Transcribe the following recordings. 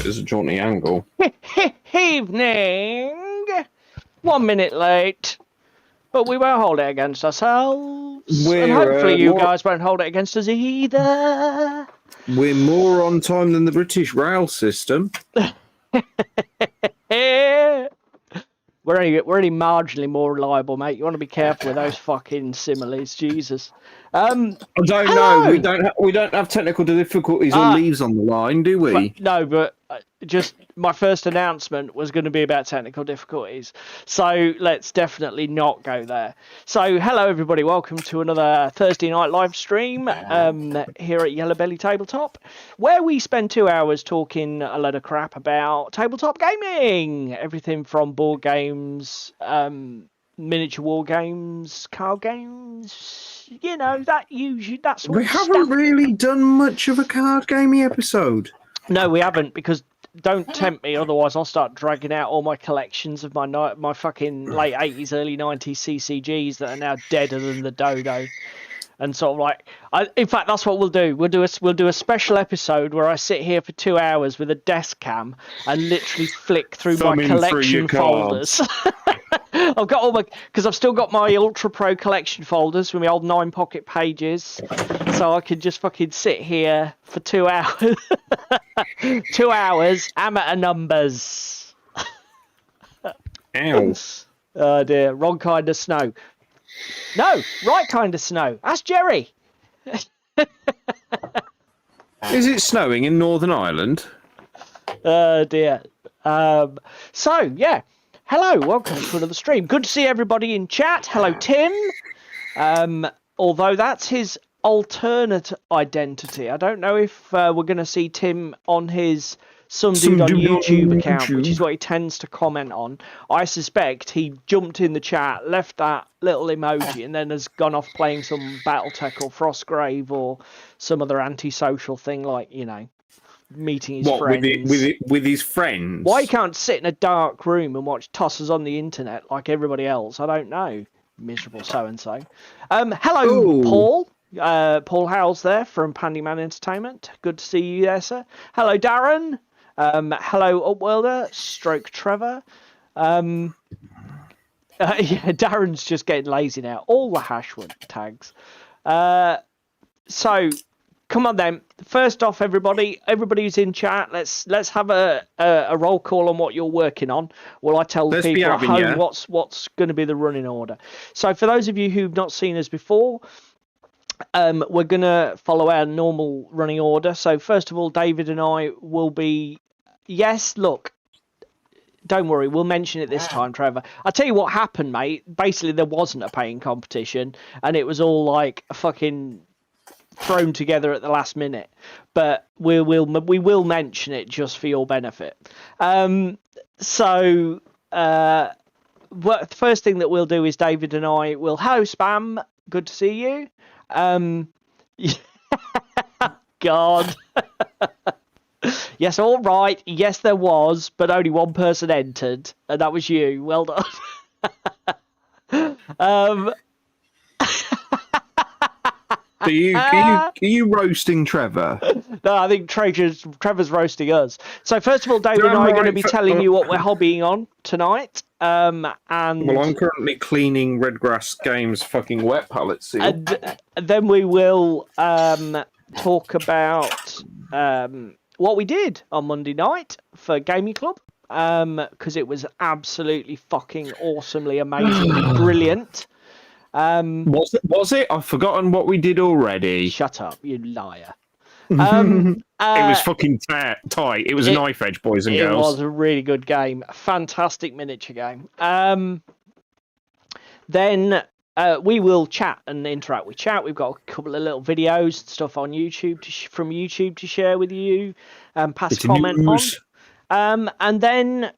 as a jaunty angle. Evening. 1 minute late, but we won't hold it against ourselves. And hopefully you guys won't hold it against us either. We're more on time than the British rail system. We're only marginally more reliable, mate. You want to be careful with those fucking similes, Jesus. I don't hello! know. We don't have technical difficulties or leaves on the line, do we? No, but just my first announcement was going to be about technical difficulties, so let's definitely not go there. So, hello everybody, welcome to another Thursday night live stream here at Yellow Belly Tabletop, where we spend 2 hours talking a load of crap about tabletop gaming, everything from board games, miniature war games, card games, you know, that's what we haven't really done much of a card gaming episode. No, we haven't, because don't tempt me, otherwise I'll start dragging out all my collections of my fucking late 80s, early 90s CCGs that are now deader than the dodo. And sort of like, in fact, that's what we'll do. We'll do a special episode where I sit here for 2 hours with a desk cam and literally flick through my collection folders. I've got all because I've still got my Ultra Pro collection folders with my old 9 pocket pages, so I could just fucking sit here for 2 hours. 2 hours, amateur numbers. Ow. Oh dear, wrong kind of snow. No, right kind of snow. Ask Jerry. Is it snowing in Northern Ireland? Oh dear. So yeah. Hello, welcome to another stream. Good to see everybody in chat. Hello, Tim. Although that's his alternate identity. I don't know if we're going to see Tim on his Some Dude on YouTube account, which is what he tends to comment on. I suspect he jumped in the chat, left that little emoji, and then has gone off playing some Battletech or Frostgrave or some other antisocial thing like, you know, meeting his friends. With his friends? Why he can't sit in a dark room and watch tossers on the internet like everybody else, I don't know. Miserable so-and-so. Hello, ooh. Paul. Paul Howells there from Pandyman Entertainment. Good to see you there, sir. Hello, Darren. Hello, Upworlder, stroke Trevor. Yeah, Darren's just getting lazy now. All the hashwood tags. So, come on then. First off, everybody who's in chat, let's have a roll call on what you're working on. While I tell the people at home what's going to be the running order. So, for those of you who've not seen us before, we're going to follow our normal running order. So, first of all, David and I will be... Yes, look, don't worry, we'll mention it this time, Trevor. I'll tell you what happened, mate. Basically, there wasn't a paying competition, and it was all like a fucking thrown together at the last minute. But we will mention it just for your benefit. The first thing that we'll do is David and I will... Hello, Spam. Good to see you. God. Yes, all right. Yes, there was, but only one person entered, and that was you. Well done. Are you roasting Trevor? No, I think Trevor's roasting us. So first of all, David and I are going to be telling you what we're hobbying on tonight. And well, I'm currently cleaning Redgrass Games' fucking wet palette seal. And then we will talk about what we did on Monday night for Gaming Club, because it was absolutely fucking awesomely, amazingly brilliant. Was it? I've forgotten what we did already. Shut up, you liar. It was fucking tight. It was a knife edge, boys and girls. It was a really good game. A fantastic miniature game. Then we will chat and interact with chat. We've got a couple of little videos and stuff on YouTube from YouTube to share with you and pass a comment on. And then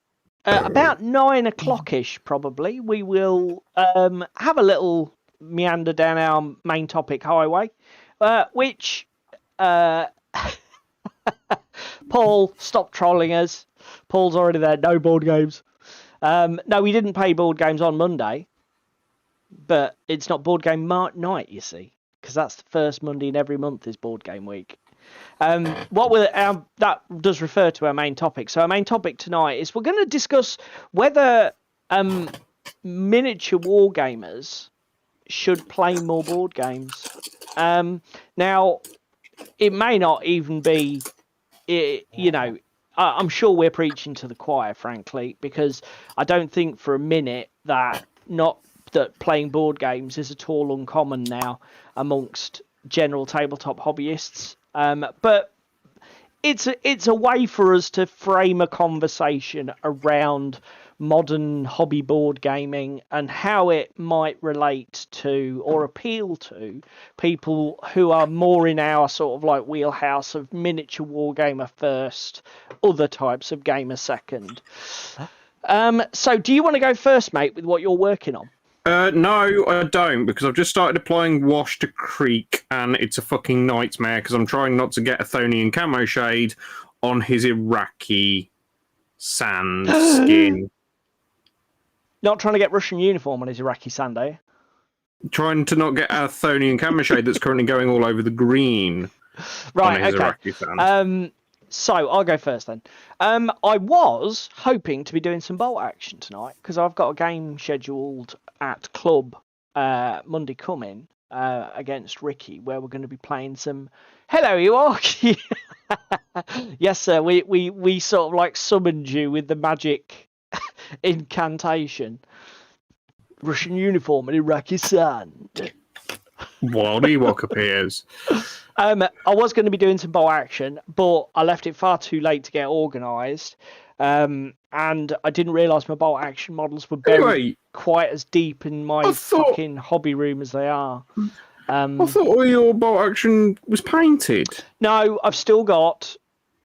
about 9 o'clock-ish, probably, we will have a little meander down our main topic highway, which... Paul, stop trolling us. Paul's already there. No board games. No, we didn't pay board games on Monday, but it's not board game night, you see, because that's the first Monday in every month is board game week. That does refer to our main topic. So our main topic tonight is we're going to discuss whether miniature wargamers should play more board games. Now, it may not even be, I'm sure we're preaching to the choir, frankly, because I don't think for a minute that playing board games is at all uncommon now amongst general tabletop hobbyists. But it's a way for us to frame a conversation around modern hobby board gaming and how it might relate to or appeal to people who are more in our sort of like wheelhouse of miniature wargamer first, other types of gamer second. So do you want to go first, mate, with what you're working on? No, I don't, because I've just started applying wash to Creek, and it's a fucking nightmare because I'm trying not to get a Thonian camo shade on his Iraqi sand skin. Not trying to get Russian uniform on his Iraqi sand, eh? Trying to not get a Thonian camo shade that's currently going all over the green. Right, on his okay. Iraqi sand. So I'll go first then. I was hoping to be doing some bolt action tonight because I've got a game scheduled at club Monday coming against Ricky, where we're going to be playing some. Hello, Ewok. Yes, sir. We sort of like summoned you with the magic incantation. Russian uniform and Iraqi sand. Wild Ewok appears. I was going to be doing some bolt action, but I left it far too late to get organised. And I didn't realise my bolt action models were buried quite as deep in my fucking hobby room as they are. I thought all your bolt action was painted. No, I've still got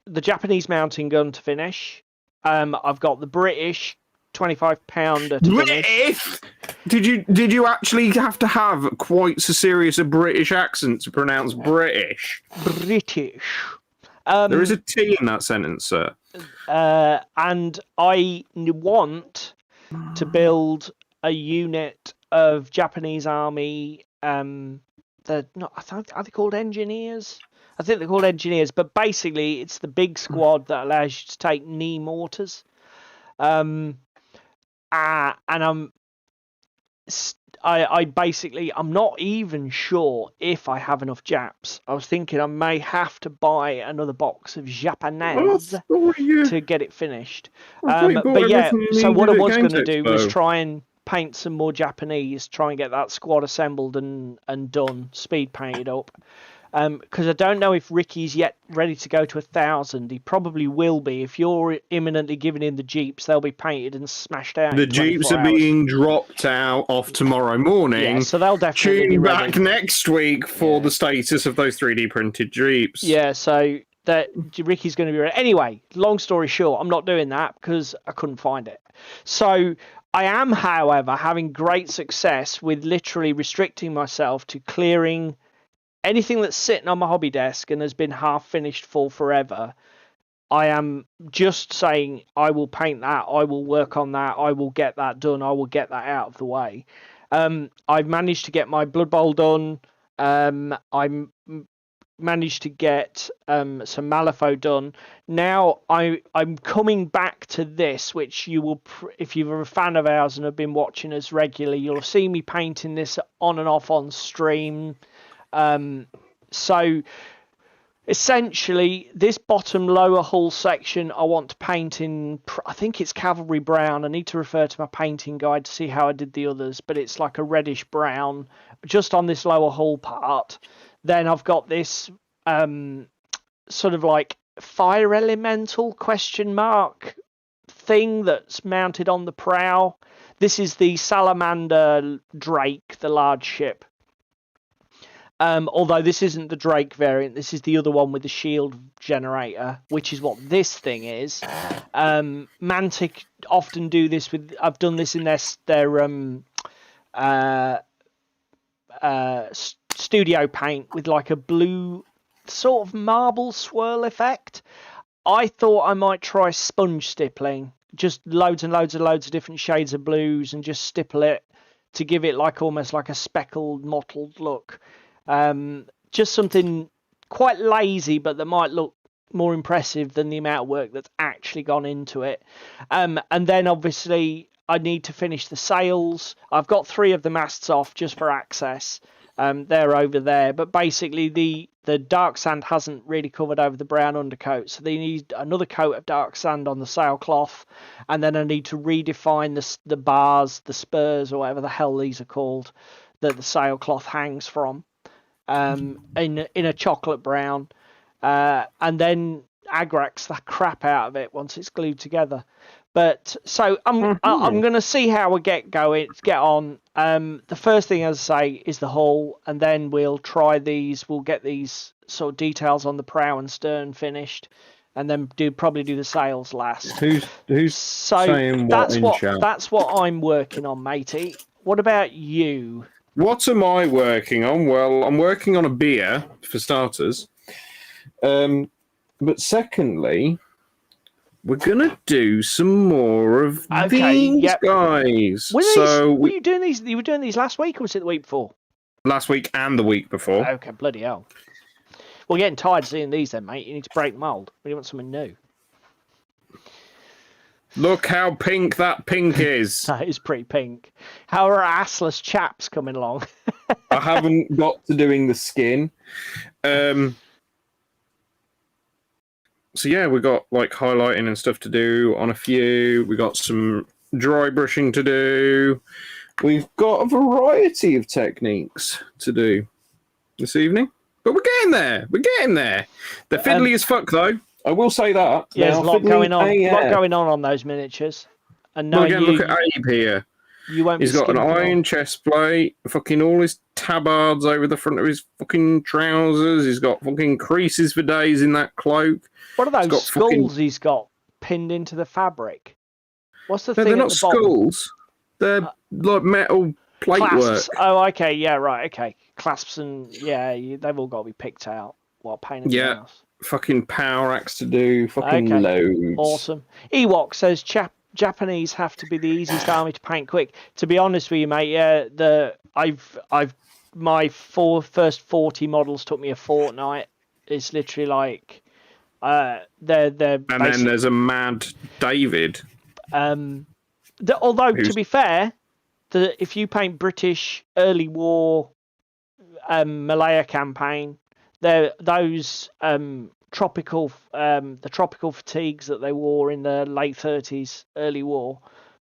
the Japanese mountain gun to finish. I've got the British 25-pounder to finish. Did you actually have to have quite so serious a British accent to pronounce British? British. There is a T in that sentence, sir. And I want to build a unit of Japanese army. Are they called engineers? I think they're called engineers, but basically it's the big squad that allows you to take knee mortars. And I'm not even sure if I have enough Japs. I was thinking I may have to buy another box of Japanese to get it finished. But yeah, so what I was going to do was try and paint some more Japanese, try and get that squad assembled and done, speed painted up. Because I don't know if Ricky's yet ready to go to 1,000. He probably will be. If you're imminently giving in the Jeeps, they'll be painted and smashed out. The Jeeps are being dropped out off tomorrow morning. Yeah, so they'll definitely be ready. Back next week for the status of those 3D printed Jeeps. Yeah, so that Ricky's going to be ready. Anyway, long story short, I'm not doing that because I couldn't find it. So I am, however, having great success with literally restricting myself to clearing anything that's sitting on my hobby desk and has been half finished for forever. I am just saying I will paint that, I will work on that, I will get that done, I will get that out of the way. I've managed to get my Blood Bowl done. I managed to get some Malifaux done. Now I'm coming back to this, which you will, if you're a fan of ours and have been watching us regularly, you'll have seen me painting this on and off on stream. So essentially this bottom lower hull section I want to paint in, I think it's Cavalry Brown. I need to refer to my painting guide to see how I did the others, but it's like a reddish brown just on this lower hull part. Then I've got this sort of like fire elemental question mark thing that's mounted on the prow. This is the Salamander Drake, the large ship. Although this isn't the Drake variant, this is the other one with the shield generator, which is what this thing is. Mantic often do this with. I've done this in their studio paint with like a blue sort of marble swirl effect. I thought I might try sponge stippling, just loads and loads of different shades of blues, and just stipple it to give it like almost like a speckled, mottled look. Just something quite lazy, but that might look more impressive than the amount of work that's actually gone into it. And then obviously I need to finish the sails. I've got 3 of the masts off just for access. They're over there, but basically the dark sand hasn't really covered over the brown undercoat, so they need another coat of dark sand on the sailcloth, and then I need to redefine the bars, the spurs, or whatever the hell these are called, that the sailcloth hangs from, in a chocolate brown, and then Agrax the crap out of it once it's glued together. But so I'm going to see how we get on. The first thing, as I say, is the hull, and then we'll try these. We'll get these sort of details on the prow and stern finished, and then probably do the sails last. Who's saying what in chat? That's what I'm working on, matey. What about you? What am I working on? Well, I'm working on a beer for starters. But secondly, we're gonna do some more of these guys. Were you doing these? You were doing these last week, or was it the week before? Last week and the week before. Okay, bloody hell. We're getting tired of seeing these, then, mate. You need to break the mold. We want something new. Look how pink that pink is. That is pretty pink. How are assless chaps coming along? I haven't got to doing the skin. So yeah, we got like highlighting and stuff to do on a few. We got some dry brushing to do. We've got a variety of techniques to do this evening, but we're getting there. We're getting there. They're fiddly as fuck, though. I will say that. Yeah, there's a lot going on. A lot going on those miniatures. And now look at Abe here. He's got an iron chest plate, fucking all his tabards over the front of his fucking trousers. He's got fucking creases for days in that cloak. What are those skulls he's got pinned into the fabric? What's the thing? They're not skulls. They're like metal plate work. Oh, okay, yeah, right, okay. Clasps and they've all got to be picked out. What pain in the ass. Fucking power axe to do. Fucking loads. Awesome. Ewok says Japanese have to be the easiest army to paint quick. To be honest with you, mate, my first 40 models took me a fortnight. It's literally like they're and then there's a Mad David. Although to be fair, if you paint British early war Malaya campaign, those tropical fatigues that they wore in the late 30s, early war,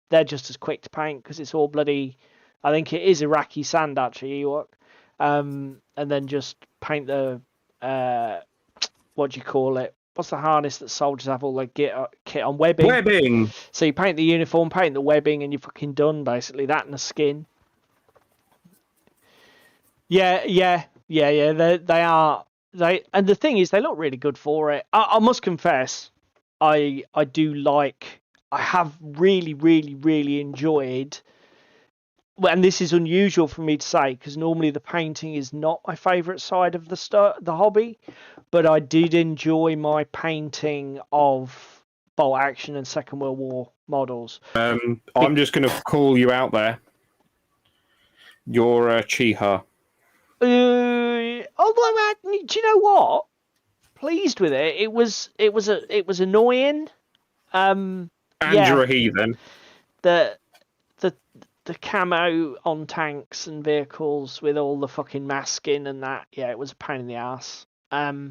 they're just as quick to paint because it's all bloody. I think it is Iraqi sand actually, Ewok, and then just paint the what do you call it? What's the harness that soldiers have all their kit on? Webbing. Webbing. So you paint the uniform, paint the webbing, and you're fucking done basically. That and the skin. Yeah. They are. And the thing is, they look really good for it. I must confess, I have really, really, really enjoyed. And this is unusual for me to say because normally the painting is not my favourite side of the hobby, but I did enjoy my painting of bolt action and Second World War models. I'm just going to call you out there. You're Chiha. Although, do you know what? Pleased with it. It was annoying. And you're a heathen. The camo on tanks and vehicles with all the fucking masking and that. Yeah, it was a pain in the ass. But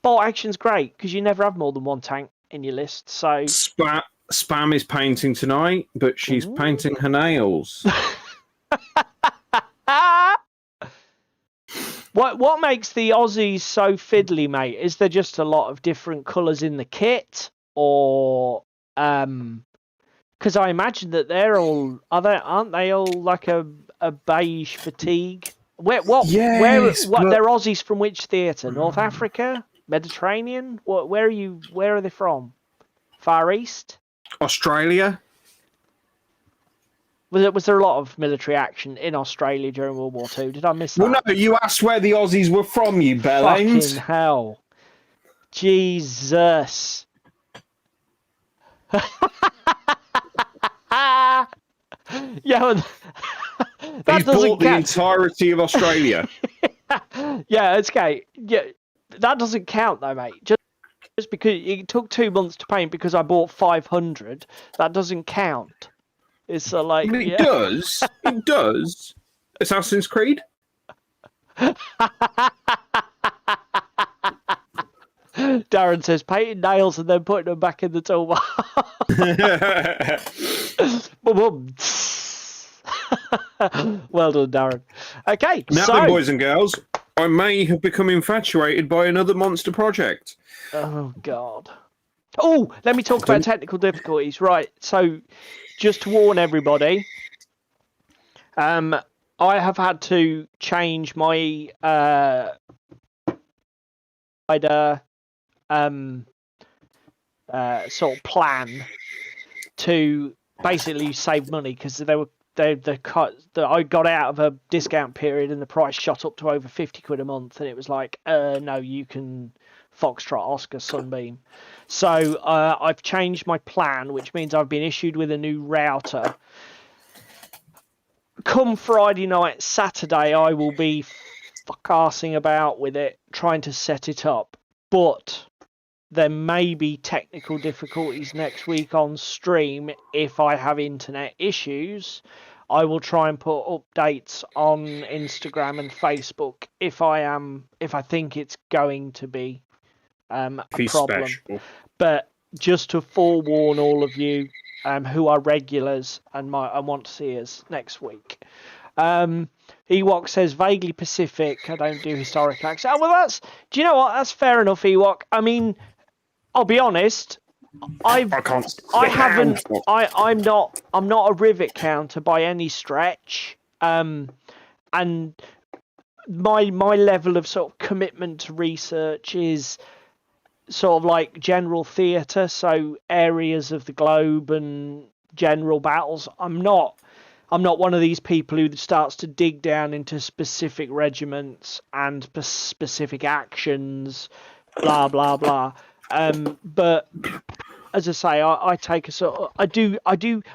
bolt action's great because you never have more than one tank in your list. So Spam is painting tonight, but she's painting her nails. What makes the Aussies so fiddly, mate? Is there just a lot of different colours in the kit, or because I imagine that aren't they all like a beige fatigue? They're Aussies from which theatre? North Africa, Mediterranean? Where are they from? Far East? Australia. Was there a lot of military action in Australia during World War II? Did I miss that? Well, no, you asked where the Aussies were from, you bellends. Fucking hell. Jesus. Yeah, He's bought the entirety of Australia. Yeah, it's okay. Yeah, that doesn't count though, mate. Just because it took 2 months to paint because I bought 500, that doesn't count. It's like it does. It does. Assassin's Creed. Darren says painting nails and then putting them back in the toolbox. Well done, Darren. Okay, now then, boys and girls, I may have become infatuated by another monster project. Oh God. Oh, let me talk about technical difficulties. Right, so just to warn everybody, I have had to change my sort of plan to basically save money because I got out of a discount period and the price shot up to over 50 quid a month, and it was like, no, you can Foxtrot Oscar Sunbeam. So I've changed my plan, which means I've been issued with a new router. Come Friday night, Saturday, I will be fuck-arsing about with it, trying to set it up. But there may be technical difficulties next week on stream if I have internet issues. I will try and put updates on Instagram and Facebook if I think it's going to be a problem. Special. But just to forewarn all of you who are regulars and want to see us next week. Ewok says vaguely Pacific. I don't do historic accents. Oh, well, do you know what? That's fair enough, Ewok. I mean, I'll be honest. I'm not a rivet counter by any stretch. And my level of sort of commitment to research is sort of like general theatre, so areas of the globe and general battles. I'm not one of these people who starts to dig down into specific regiments and specific actions, blah blah blah. But as I say, I take a sort of, I do,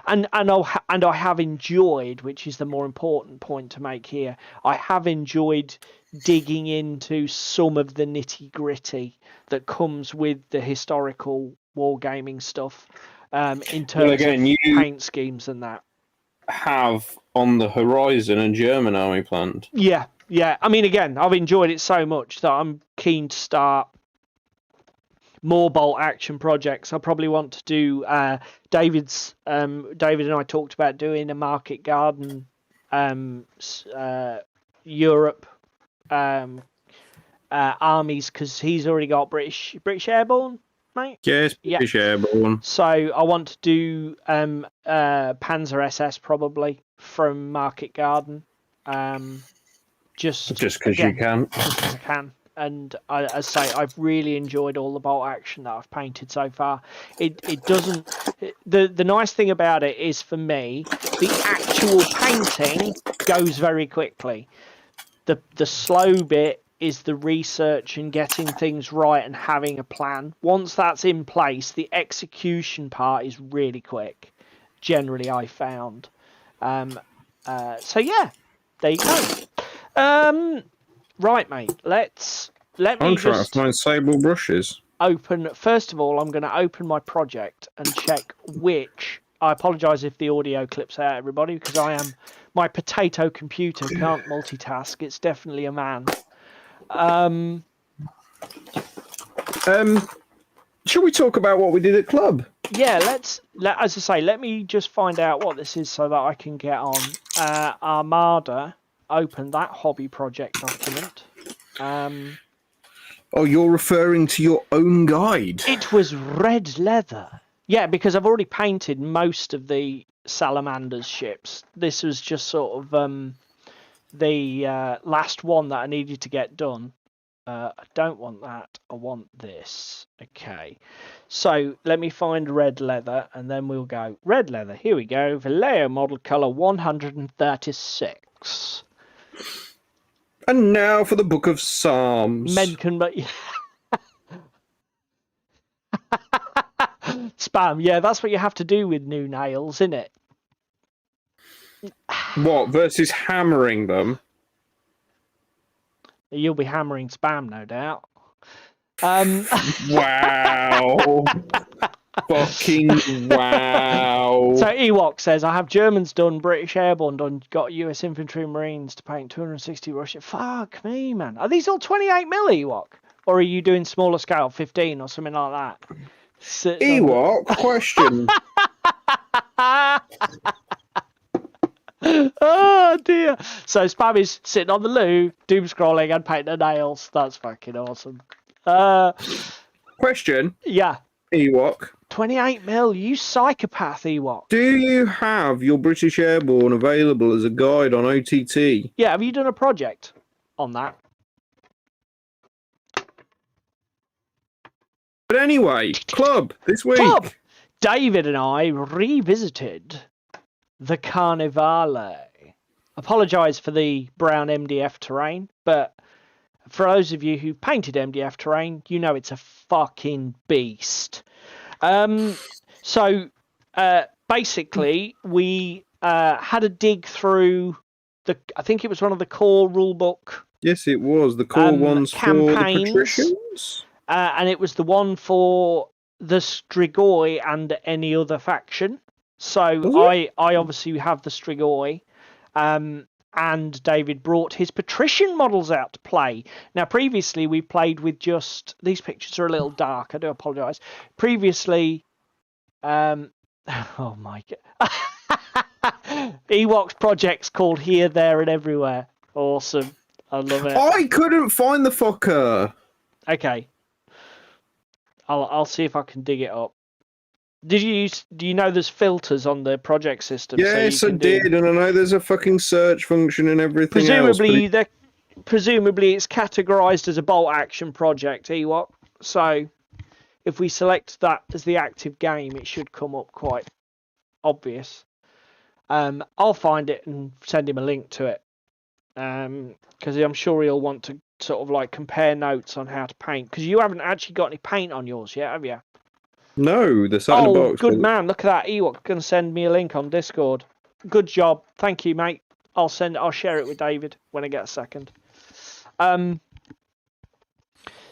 and I have enjoyed, which is the more important point to make here. I have enjoyed digging into some of the nitty gritty that comes with the historical wargaming stuff, in terms of paint schemes and that. Have on the horizon a German army planned. Yeah. I mean, again, I've enjoyed it so much that I'm keen to start more bolt action projects. I probably want to do David and I talked about doing a Market Garden Europe armies, because he's already got British Airborne, mate. Yes, British Airborne. So I want to do Panzer SS probably from Market Garden, just because you can. Just because I can. And as I say, I've really enjoyed all the bolt action that I've painted so far. It doesn't. The nice thing about it is, for me, the actual painting goes very quickly. The slow bit is the research and getting things right and having a plan. Once that's in place, the execution part is really quick. Generally, I found. So yeah, there you go. Right, mate. Let me I'm trying to find sable brushes. First of all, I'm going to open my project and check which. I apologise if the audio clips out, everybody, because my potato computer can't multitask. It's definitely a man. Shall we talk about what we did at club? Yeah, as I say, let me just find out what this is so that I can get on. Armada. Open that hobby project document. Oh, you're referring to your own guide. It was red leather. Yeah, because I've already painted most of the Salamander's ships. This was just sort of the last one that I needed to get done. I don't want that. I want this. Okay. So let me find red leather and then we'll go. Red leather. Here we go. Vallejo model color 136. And now for the Book of Psalms. Spam, yeah, that's what you have to do with new nails, isn't it? What, versus hammering them? You'll be hammering spam, no doubt. Wow. Fucking wow. So Ewok says, I have Germans done, British Airborne done, got US Infantry and Marines to paint 260 Russian. Fuck me, man. Are these all 28 mil Ewok? Or are you doing smaller scale, 15 or something like that? Ewok, question. Oh dear. So Spam is sitting on the loo, doom scrolling and painting the nails. That's fucking awesome. Question. Yeah. Ewok. 28 mil, you psychopath, Ewok. Do you have your British Airborne available as a guide on OTT? Yeah, have you done a project on that? But anyway, club this week. Club! David and I revisited the Carnivale. Apologise for the brown MDF terrain, but for those of you who've painted MDF terrain, you know it's a fucking beast. So basically, we had a dig through I think it was one of the core rulebook. Yes, it was the core ones campaigns, for the patricians. And it was the one for the Strigoi and any other faction. So I obviously have the Strigoi, and David brought his patrician models out to play. Now, previously we played with just these pictures are a little dark. I do apologise. Previously, oh my god, Ewok's project's called Here, There, and Everywhere. Awesome, I love it. I couldn't find the fucker. Okay. I'll see if I can dig it up. Do you know there's filters on the project system? Yes, I did, and I know there's a fucking search function and everything. Presumably, presumably it's categorized as a bolt action project, Ewok. So if we select that as the active game, it should come up quite obvious. I'll find it and send him a link to it, because I'm sure he'll want to sort of like compare notes on how to paint, because you haven't actually got any paint on yours yet, have you? No, the side of the box. Good man, look at that. Ewok going to send me a link on Discord. Good job, thank you, mate. I'll share it with David when I get a second.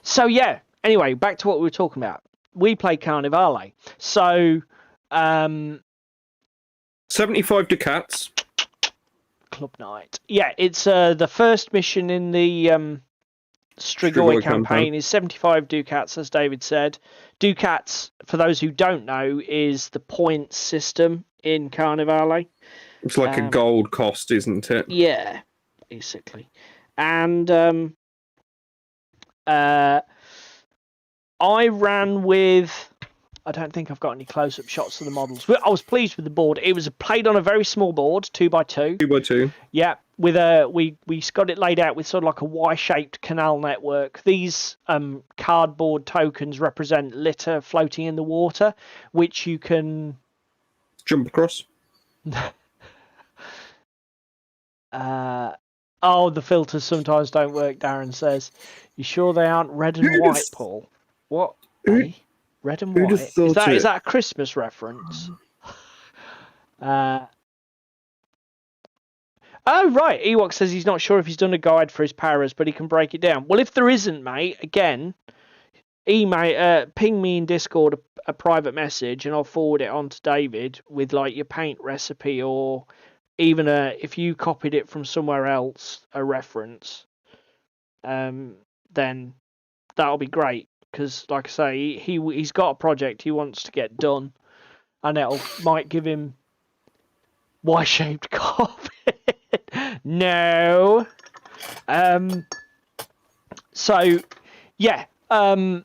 So yeah, anyway, back to what we were talking about. We played Carnivale. So 75 ducats. Club night. Yeah, it's the first mission in the Strigoi campaign is 75 ducats, as David said. Ducats, for those who don't know, is the points system in Carnivale. It's like a gold cost, isn't it? Yeah, basically. And I ran with... I don't think I've got any close-up shots of the models. I was pleased with the board. It was played on a very small board, 2x2. 2x2. Yeah, with we got it laid out with sort of like a Y-shaped canal network. These cardboard tokens represent litter floating in the water, which you can jump across. Oh, the filters sometimes don't work. Darren says, "You sure they aren't red and white, Paul?" What? Red and white. Is that a Christmas reference? Oh, right. Ewok says he's not sure if he's done a guide for his paras, but he can break it down. Well, if there isn't, mate, again, ping me in Discord a private message, and I'll forward it on to David with like your paint recipe, or even if you copied it from somewhere else, a reference. Then that'll be great. Because, like I say, he's got a project he wants to get done, and it might give him Y-shaped carpet. No. So, yeah. As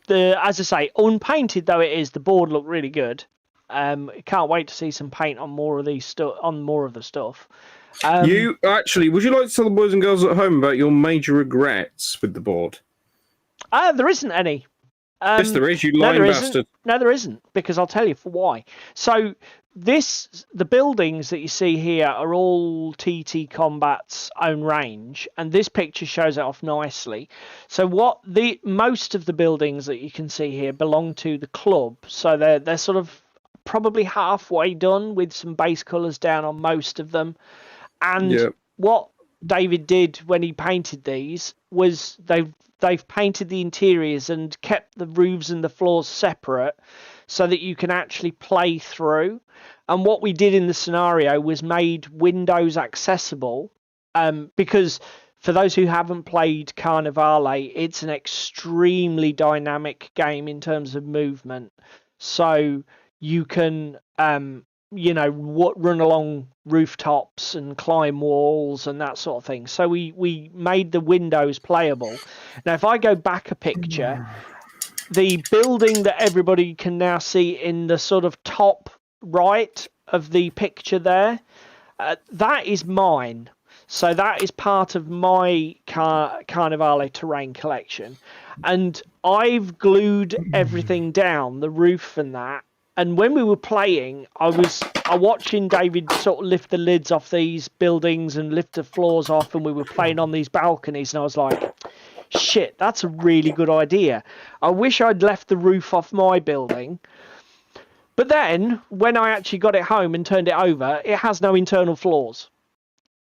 I say, unpainted though it is, the board looked really good. Can't wait to see some paint on more of the stuff. Would you like to tell the boys and girls at home about your major regrets with the board? There isn't any. Yes, there is, you lying bastard. No, there isn't, because I'll tell you for why. So the buildings that you see here are all TT Combat's own range, and this picture shows it off nicely. So most of the buildings that you can see here belong to the club, so they're sort of probably halfway done with some base colours down on most of them. And what David did when he painted these was they've painted the interiors and kept the roofs and the floors separate so that you can actually play through. And what we did in the scenario was made windows accessible, because for those who haven't played Carnivale, it's an extremely dynamic game in terms of movement. So you can run along rooftops and climb walls and that sort of thing. So we made the windows playable. Now, if I go back a picture, the building that everybody can now see in the sort of top right of the picture there, that is mine. So that is part of my Carnivale terrain collection. And I've glued everything down, the roof and that. And when we were playing, I was watching David sort of lift the lids off these buildings and lift the floors off, and we were playing on these balconies, and I was like, shit, that's a really good idea. I wish I'd left the roof off my building. But then, when I actually got it home and turned it over, it has no internal floors.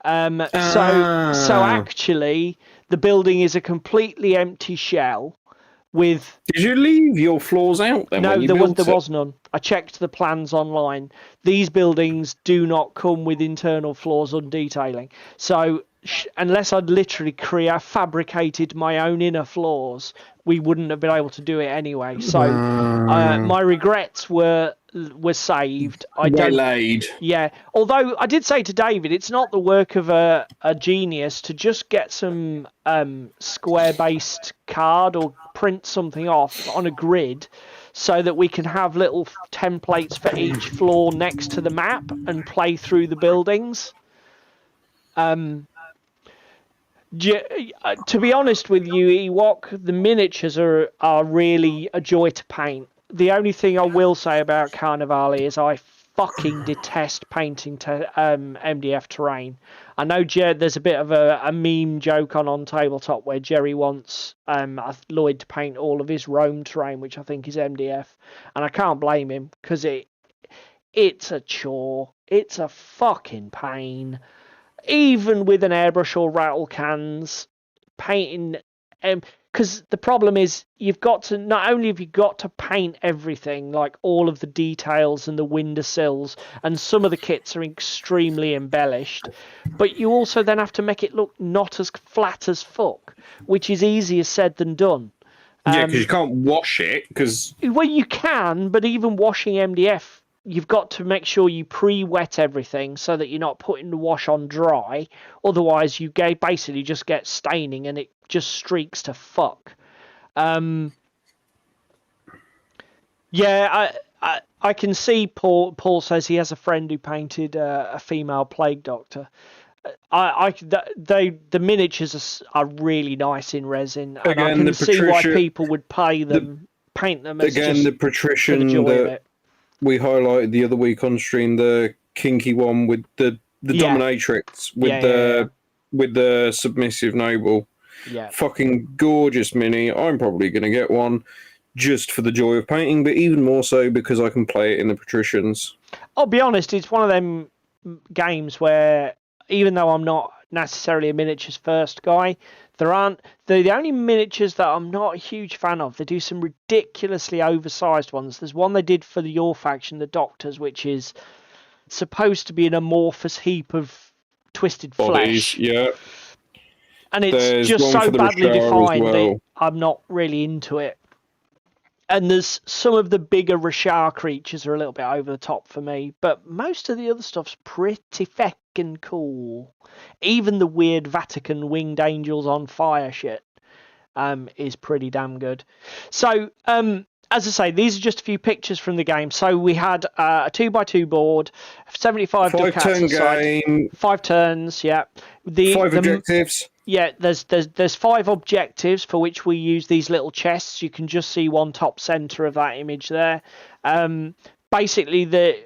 So actually, the building is a completely empty shell. Did you leave your floors out then? No, there was none. I checked the plans online. These buildings do not come with internal floors or detailing. So unless I'd literally fabricated my own inner floors, we wouldn't have been able to do it anyway. So my regrets were saved. Laid. Yeah. Although I did say to David, it's not the work of a genius to just get some square-based card or print something off on a grid so that we can have little templates for each floor next to the map and play through the buildings. To be honest with you, Ewok, the miniatures are really a joy to paint. The only thing I will say about Carnivale is I fucking detest painting MDF terrain. I know there's a bit of a meme joke on Tabletop where Jerry wants Lloyd to paint all of his Rome terrain, which I think is MDF, and I can't blame him because it's a chore. It's a fucking pain. Even with an airbrush or rattle cans, painting, because the problem is not only have you got to paint everything, like all of the details and the windowsills, and some of the kits are extremely embellished, but you also then have to make it look not as flat as fuck, which is easier said than done. Yeah, because you can't wash it. Well, you can, but even washing MDF, you've got to make sure you pre-wet everything so that you're not putting the wash on dry. Otherwise, you basically just get staining and it just streaks to fuck. I can see Paul says he has a friend who painted a female plague doctor. The miniatures are really nice in resin, and I can see why people would paint them as the patrician that we highlighted the other week on stream, the kinky one with the dominatrix with the submissive noble. Yeah, fucking gorgeous mini. I'm probably going to get one just for the joy of painting, but even more so because I can play it in the patricians. I'll be honest, it's one of them games where even though I'm not necessarily a miniatures first guy, the only miniatures that I'm not a huge fan of. They do some ridiculously oversized ones. There's one they did for your faction, the Doctors, which is supposed to be an amorphous heap of twisted bodies, flesh. Yeah. And it's just so badly defined that I'm not really into it. And there's some of the bigger Rashar creatures are a little bit over the top for me, but most of the other stuff's pretty feckin' cool. Even the weird Vatican winged angels on fire shit is pretty damn good. So, as I say, these are just a few pictures from the game. So we had a 2x2 board, 75 ducats aside, 5 turns, yeah. 5 objectives. Yeah, there's 5 objectives for which we use these little chests. You can just see one top center of that image there. Basically, the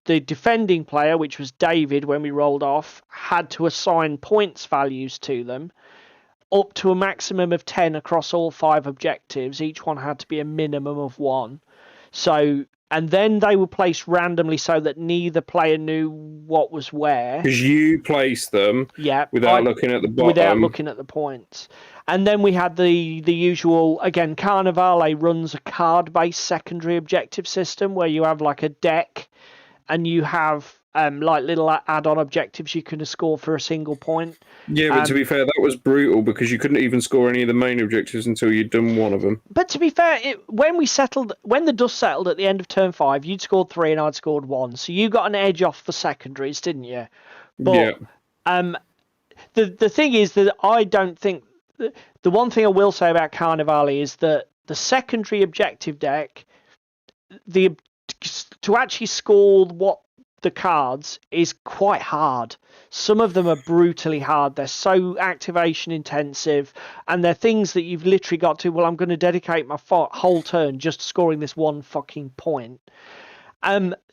defending player, which was David when we rolled off, had to assign points values to them up to a maximum of 10 across all 5 objectives. Each one had to be a minimum of 1. So, and then they were placed randomly so that neither player knew what was where. Because you placed them without looking at the bottom. Without looking at the points. And then we had the usual, again, Carnivale runs a card-based secondary objective system where you have like a deck and you have like little add-on objectives you can score for a single point. Yeah, but to be fair, that was brutal because you couldn't even score any of the main objectives until you'd done one of them. But to be fair, when the dust settled at the end of turn 5, you'd scored 3 and I'd scored 1. So you got an edge off the secondaries, didn't you? But, yeah. The thing is that I don't think... The one thing I will say about Carnivale is that the secondary objective deck, to actually score the cards is quite hard. Some of them are brutally hard. They're so activation intensive, and they're things that you've literally got to, well, I'm going to dedicate my whole turn just scoring this one fucking point.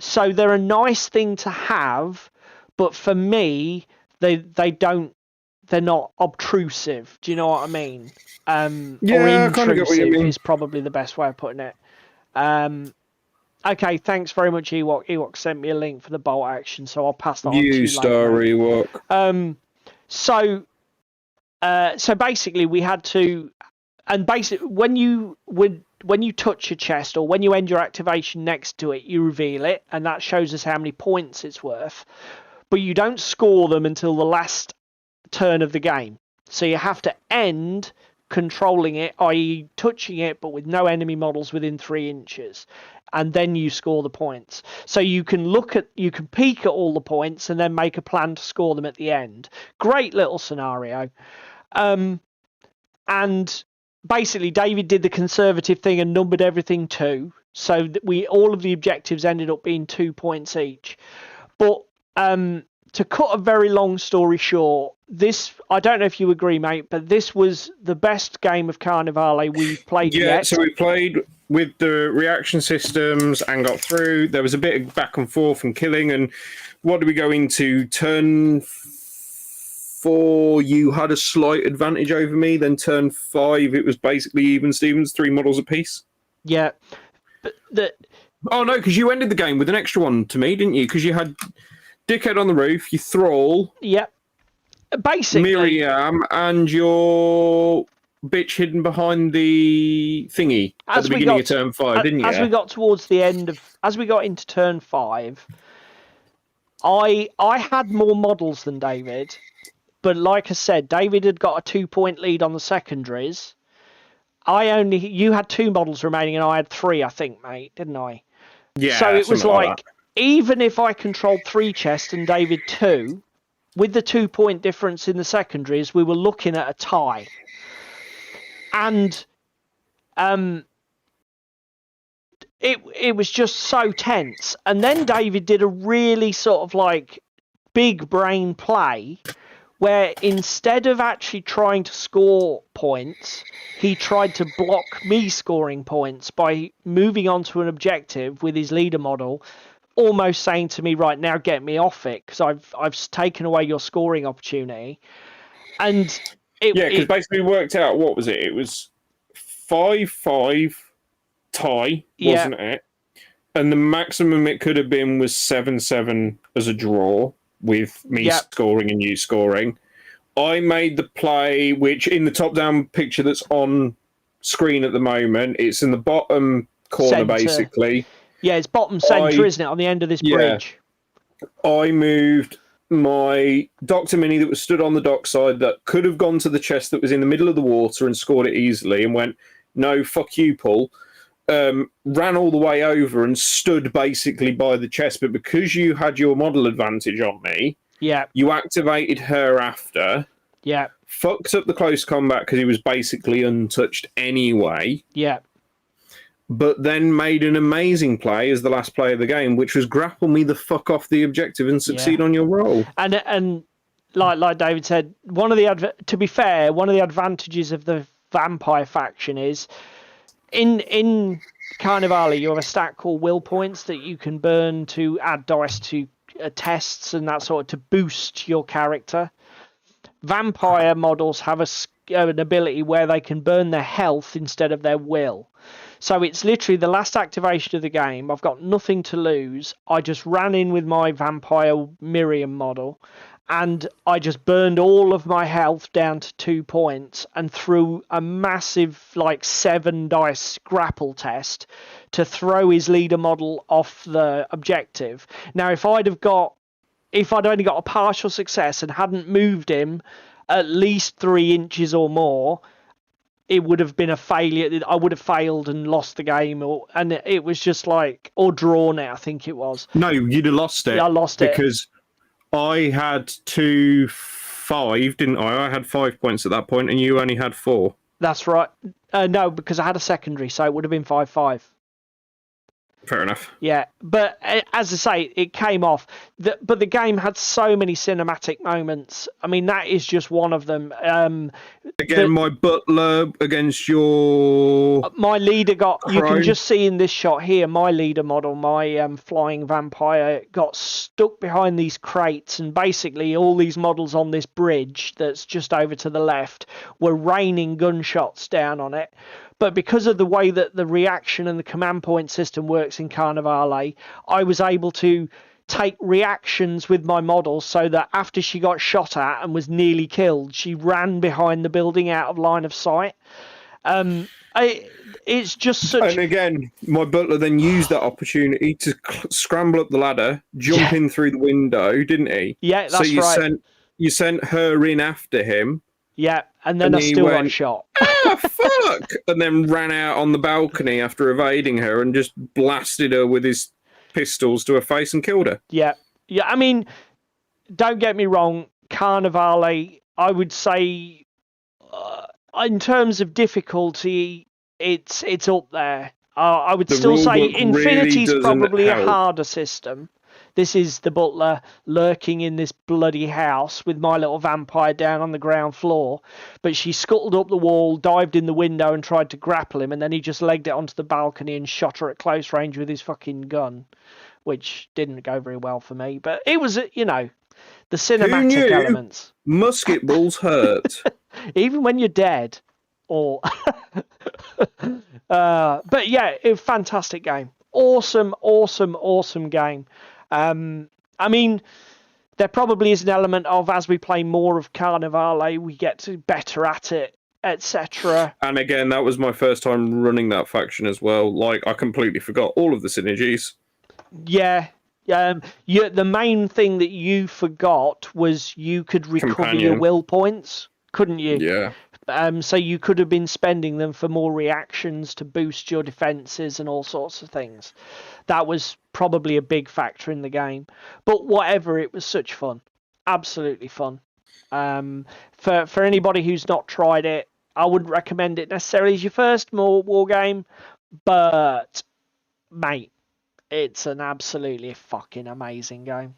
So they're a nice thing to have, but for me, they're not obtrusive. Do you know what I mean? Yeah, or intrusive, I kind of get what you mean. Is probably the best way of putting it. Okay, thanks very much, Ewok. Ewok sent me a link for the bolt action, so I'll pass that on to you star later. Ewok. So basically we had to, and basically when you touch a chest or when you end your activation next to it, you reveal it, and that shows us how many points it's worth. But you don't score them until the last turn of the game. So you have to end controlling it, i.e. touching it, but with no enemy models within 3 inches. And then you score the points. So you can peek at all the points and then make a plan to score them at the end. Great little scenario. And basically David did the conservative thing and numbered everything 2. So that all of the objectives ended up being 2 points each. But to cut a very long story short, I don't know if you agree, mate, but this was the best game of Carnivale we've played yet. Yeah, so we played with the reaction systems and got through. There was a bit of back and forth and killing. And what did we go into? Turn 4, you had a slight advantage over me. Then turn 5, it was basically even Stevens, 3 models apiece. Yeah. But Oh, no, because you ended the game with an extra one to me, didn't you? Because you had Dickhead on the roof, your Thrall. Yep. Basically. Miriam, and your bitch hidden behind the thingy at the beginning of turn 5, didn't you? As we got towards the end as we got into turn 5, I had more models than David, but like I said, David had got a 2-point lead on the secondaries. You had 2 models remaining and I had 3, I think, mate, didn't I? Yeah. So it was like even if I controlled 3 chests and David 2, with the 2-point difference in the secondaries, we were looking at a tie. And it was just so tense. And then David did a really sort of like big brain play where instead of actually trying to score points, he tried to block me scoring points by moving on to an objective with his leader model, almost saying to me, right now, get me off it because I've taken away your scoring opportunity. And because basically we worked out, what was it? It was 5-5 tie, wasn't it? And the maximum it could have been was 7-7 as a draw with me scoring and you scoring. I made the play, which in the top-down picture that's on screen at the moment, it's in the bottom corner, basically. Yeah, it's bottom centre, isn't it, on the end of this bridge? I moved my Doctor Mini that was stood on the dockside that could have gone to the chest that was in the middle of the water and scored it easily and went, no, fuck you, Paul. Ran all the way over and stood basically by the chest, but because you had your model advantage on me, you activated her after. Yeah. Fucked up the close combat because he was basically untouched anyway. Yeah. But then made an amazing play as the last play of the game, which was grapple me the fuck off the objective and succeed on your roll. And like David said, one of the advantages of the vampire faction is in Carnivale you have a stat called will points that you can burn to add dice to tests and that sort of to boost your character. Vampire models have an ability where they can burn their health instead of their will. So it's literally the last activation of the game. I've got nothing to lose. I just ran in with my vampire Miriam model, and I just burned all of my health down to 2 points and threw a massive, like, 7 dice grapple test to throw his leader model off the objective. Now, if I'd only got a partial success and hadn't moved him at least 3 inches or more, it would have been a failure. I would have failed and lost the game, and it was just like, or drawn it, I think it was. No, you'd have lost it. Yeah, I lost it. Because I had 2-5, didn't I? I had 5 points at that point, and you only had 4. That's right. No, because I had a secondary, so it would have been 5-5. Fair enough. Yeah, but as I say, it came off. But the game had so many cinematic moments. I mean, that is just one of them. Again, my butler against your... My leader got... Crone. You can just see in this shot here, my leader model, my flying vampire, got stuck behind these crates, and basically all these models on this bridge that's just over to the left were raining gunshots down on it. But because of the way that the reaction and the command point system works in Carnivale, I was able to take reactions with my model so that after she got shot at and was nearly killed, she ran behind the building out of line of sight. It's just such... And again, my butler then used that opportunity to scramble up the ladder, jump in through the window, didn't he? Yeah, that's right. You sent her in after him. Yeah, and then I still got shot. Ah, fuck! And then ran out on the balcony after evading her and just blasted her with his pistols to her face and killed her. Yeah. I mean, don't get me wrong, Carnivale, I would say, in terms of difficulty, it's up there. I would still say Infinity's really probably a harder system. This is the butler lurking in this bloody house with my little vampire down on the ground floor. But she scuttled up the wall, dived in the window and tried to grapple him. And then he just legged it onto the balcony and shot her at close range with his fucking gun, which didn't go very well for me. But it was, the cinematic elements. Musket balls hurt. Even when you're dead. Or, but yeah, a fantastic game. Awesome game. I mean, there probably is an element of, as we play more of Carnivale, we get better at it, etc. And again, that was my first time running that faction as well. Like, I completely forgot all of the synergies. Yeah. The main thing that you forgot was you could recover your will points, couldn't you? Yeah. So you could have been spending them for more reactions to boost your defenses and all sorts of things. That was probably a big factor in the game. But whatever, it was such fun. Absolutely fun. For anybody who's not tried it, I wouldn't recommend it necessarily as your first war game. But, mate, it's an absolutely fucking amazing game.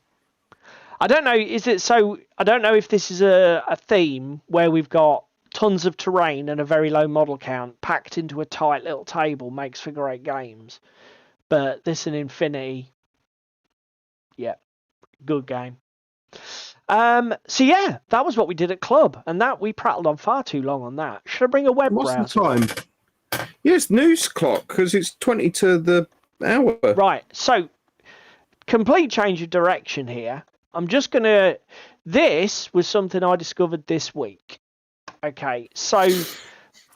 I don't know, I don't know if this is a theme where we've got tons of terrain and a very low model count packed into a tight little table makes for great games. But this and Infinity, yeah, good game. So yeah, that was what we did at Club, and that we prattled on far too long on that. Should I bring a web browser? What's the time? Yes, news clock, because it's 20 to the hour. Right, so complete change of direction here. I'm just going to... This was something I discovered this week. Okay, so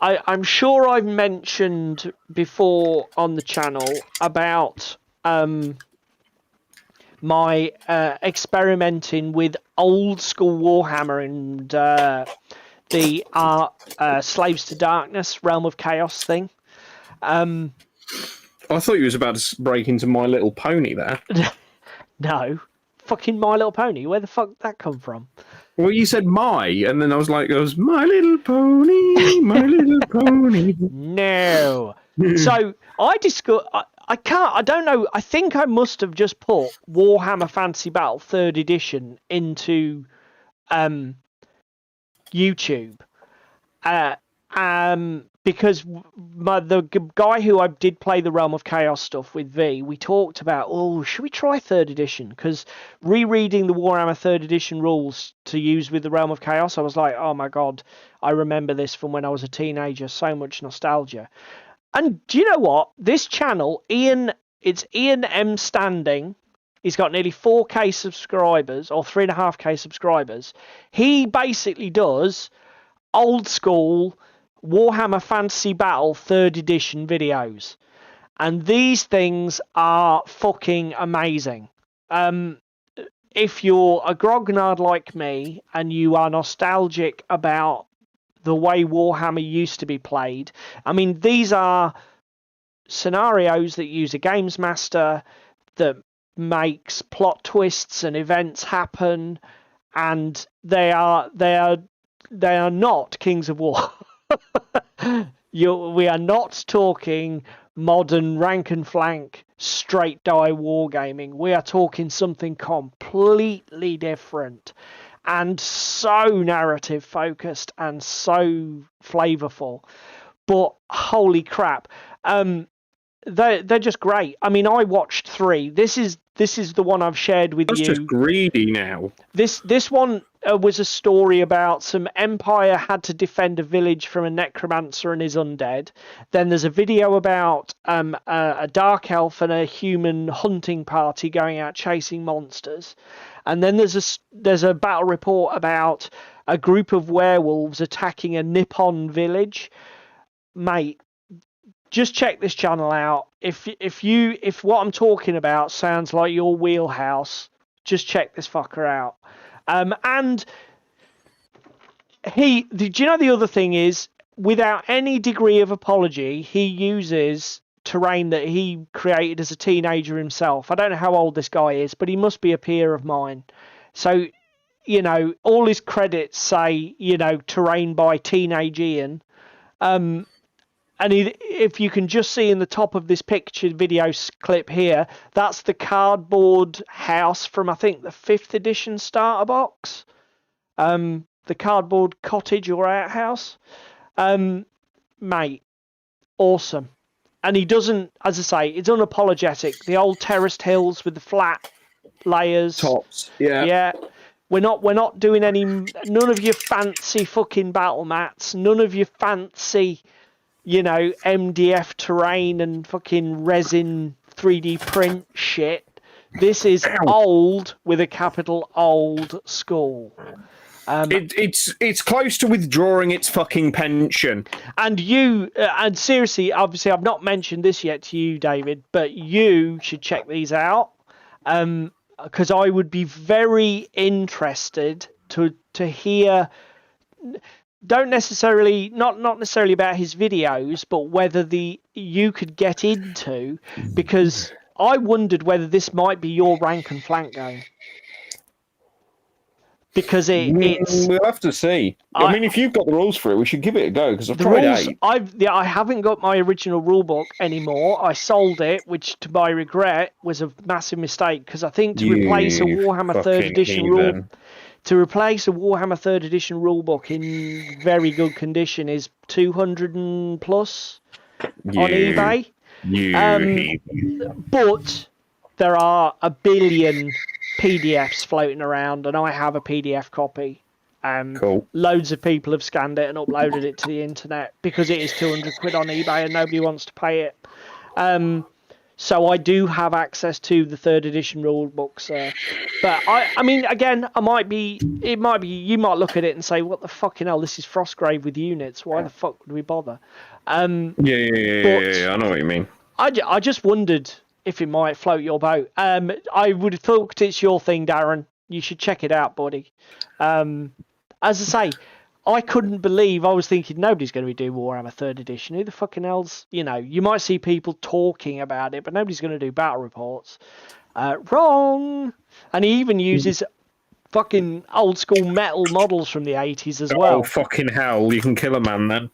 I'm sure I've mentioned before on the channel about my experimenting with old school Warhammer and the Slaves to Darkness, Realm of Chaos thing. I thought you was about to break into My Little Pony there. No, fucking My Little Pony. Where the fuck did that come from? Well, you said my, and then I was like, it was My Little Pony, My Little Pony. No. So I discovered, I don't know, I think I must have just put Warhammer Fantasy Battle 3rd edition into YouTube. Because the guy who I did play the Realm of Chaos stuff with, V, we talked about, should we try 3rd edition? Because rereading the Warhammer 3rd edition rules to use with the Realm of Chaos, I was like, oh my god, I remember this from when I was a teenager, so much nostalgia. And do you know what? This channel, it's Ian M. Standing. He's got nearly 4K subscribers, or 3.5K subscribers. He basically does old school Warhammer Fantasy Battle 3rd edition videos. And these things are fucking amazing. If you're a grognard like me and you are nostalgic about the way Warhammer used to be played, I mean, these are scenarios that use a games master that makes plot twists and events happen, and they are not Kings of War. We are not talking modern rank and flank straight die wargaming. We are talking something completely different and so narrative focused and so flavorful. But holy crap, they're just great. I mean, I watched 3. This is the one I've shared with you. That's just greedy now. This one was a story about some empire had to defend a village from a necromancer and his undead. Then there's a video about a dark elf and a human hunting party going out chasing monsters. And then there's a battle report about a group of werewolves attacking a Nippon village. Mate, just check this channel out. If what I'm talking about sounds like your wheelhouse, just check this fucker out. And do you know the other thing is, without any degree of apology, he uses terrain that he created as a teenager himself. I don't know how old this guy is, but he must be a peer of mine. So, you know, all his credits say, you know, terrain by Teenage Ian. And if you can just see in the top of this picture video clip here, that's the cardboard house from, I think, the 5th edition starter box. The cardboard cottage or outhouse. Mate, awesome. And he doesn't, as I say, it's unapologetic. The old terraced hills with the flat layers. Tops, yeah. Yeah. We're not doing none of your fancy fucking battle mats, none of your fancy, you know, MDF terrain and fucking resin 3D print shit. This is old with a capital old school. It's close to withdrawing its fucking pension. And seriously, obviously, I've not mentioned this yet to you, David, but you should check these out. Because I would be very interested to hear. Not necessarily about his videos, but whether you could get into, because I wondered whether this might be your rank and flank game. Because it's we'll have to see. I mean, if you've got the rules for it, we should give it a go, because I've tried 8. I haven't got my original rule book anymore. I sold it, which to my regret was a massive mistake, because I think to replace a Warhammer 3rd edition rule. To replace a Warhammer 3rd edition rulebook in very good condition is 200 and plus on eBay. But there are a billion PDFs floating around, and I have a PDF copy. Cool. Loads of people have scanned it and uploaded it to the internet because it is 200 quid on eBay and nobody wants to pay it. So I do have access to the 3rd edition rule books, but I mean, again, you might look at it and say, "What the fucking hell? This is Frostgrave with units. Why the fuck would we bother?" Yeah, I know what you mean. I just wondered if it might float your boat. I would have thought it's your thing, Darren. You should check it out, buddy. As I say, I couldn't believe, I was thinking nobody's going to be doing Warhammer 3rd edition. Who the fucking hell's, you know, you might see people talking about it, but nobody's going to do battle reports. Wrong! And he even uses fucking old school metal models from the 80s as well. Oh, fucking hell, you can kill a man then.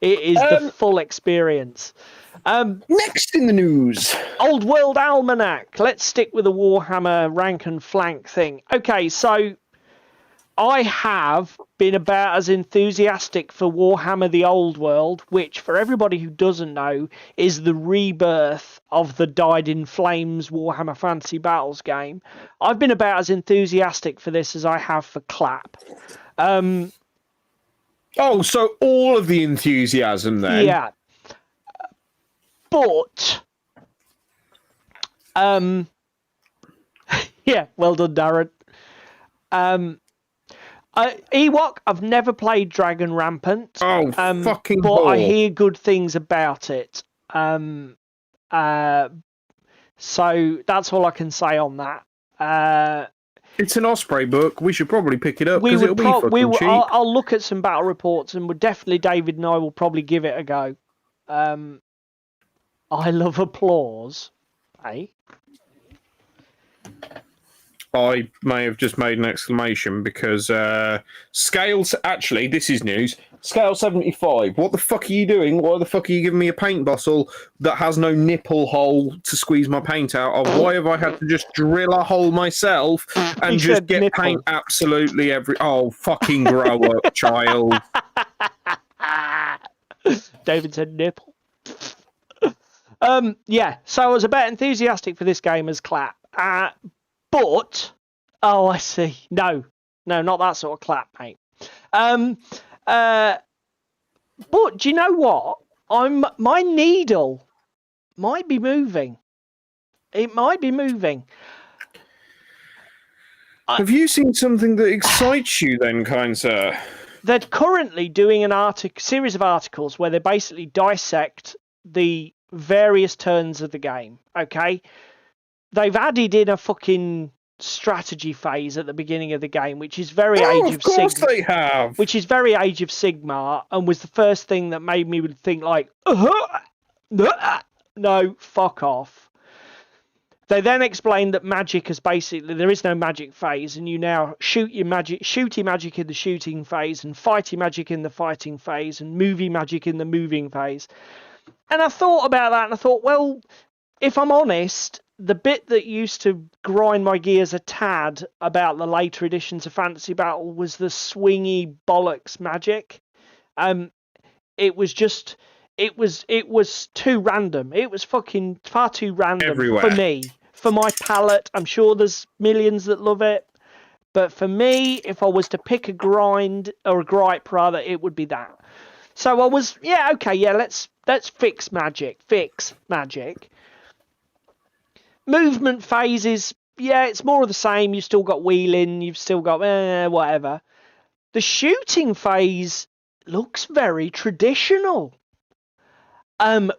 It is the full experience. Next in the news. Old World Almanac. Let's stick with the Warhammer rank and flank thing. Okay, so I have been about as enthusiastic for Warhammer the Old World, which, for everybody who doesn't know, is the rebirth of the Died in Flames Warhammer Fantasy Battles game. I've been about as enthusiastic for this as I have for Clap. So all of the enthusiasm then? Yeah. But yeah, well done, Darren. Ewok, I've never played Dragon Rampant. Oh, fucking but whore. I hear good things about it. So that's all I can say on that. It's an Osprey book. We should probably pick it up because it'll be fucking cheap. I'll look at some battle reports, and David and I will probably give it a go. I love applause. Eh? I may have just made an exclamation because scales. Actually, this is news. Scale 75. What the fuck are you doing? Why the fuck are you giving me a paint bottle that has no nipple hole to squeeze my paint out of? Why have I had to just drill a hole myself and just get nipple. Paint absolutely every... Oh, fucking grow up, child. David said nipple. Yeah, so I was a bit enthusiastic for this game as Clap. But... Oh, I see. No, not that sort of clap, mate. But do you know what? My needle might be moving. It might be moving. Have you seen something that excites you then, kind sir? They're currently doing an series of articles where they basically dissect the various turns of the game. Okay, they've added in a fucking strategy phase at the beginning of the game, which is very Age of Sigmar. Of course they have. Which is very Age of Sigmar, and was the first thing that made me would think like, no, fuck off. They then explained that magic is basically there is no magic phase, and you now shoot your magic in the shooting phase, and fighty magic in the fighting phase, and movie magic in the moving phase. And I thought about that, and I thought, well, if I'm honest, the bit that used to grind my gears a tad about the later editions of Fantasy Battle was the swingy bollocks magic. It was too random. It was fucking far too random everywhere. For me, for my palate. I'm sure there's millions that love it, but for me, if I was to pick a grind or a gripe rather, it would be that. So I was, let's fix magic. Movement phases, it's more of the same. You've still got wheeling, you've still got whatever. The shooting phase looks very traditional.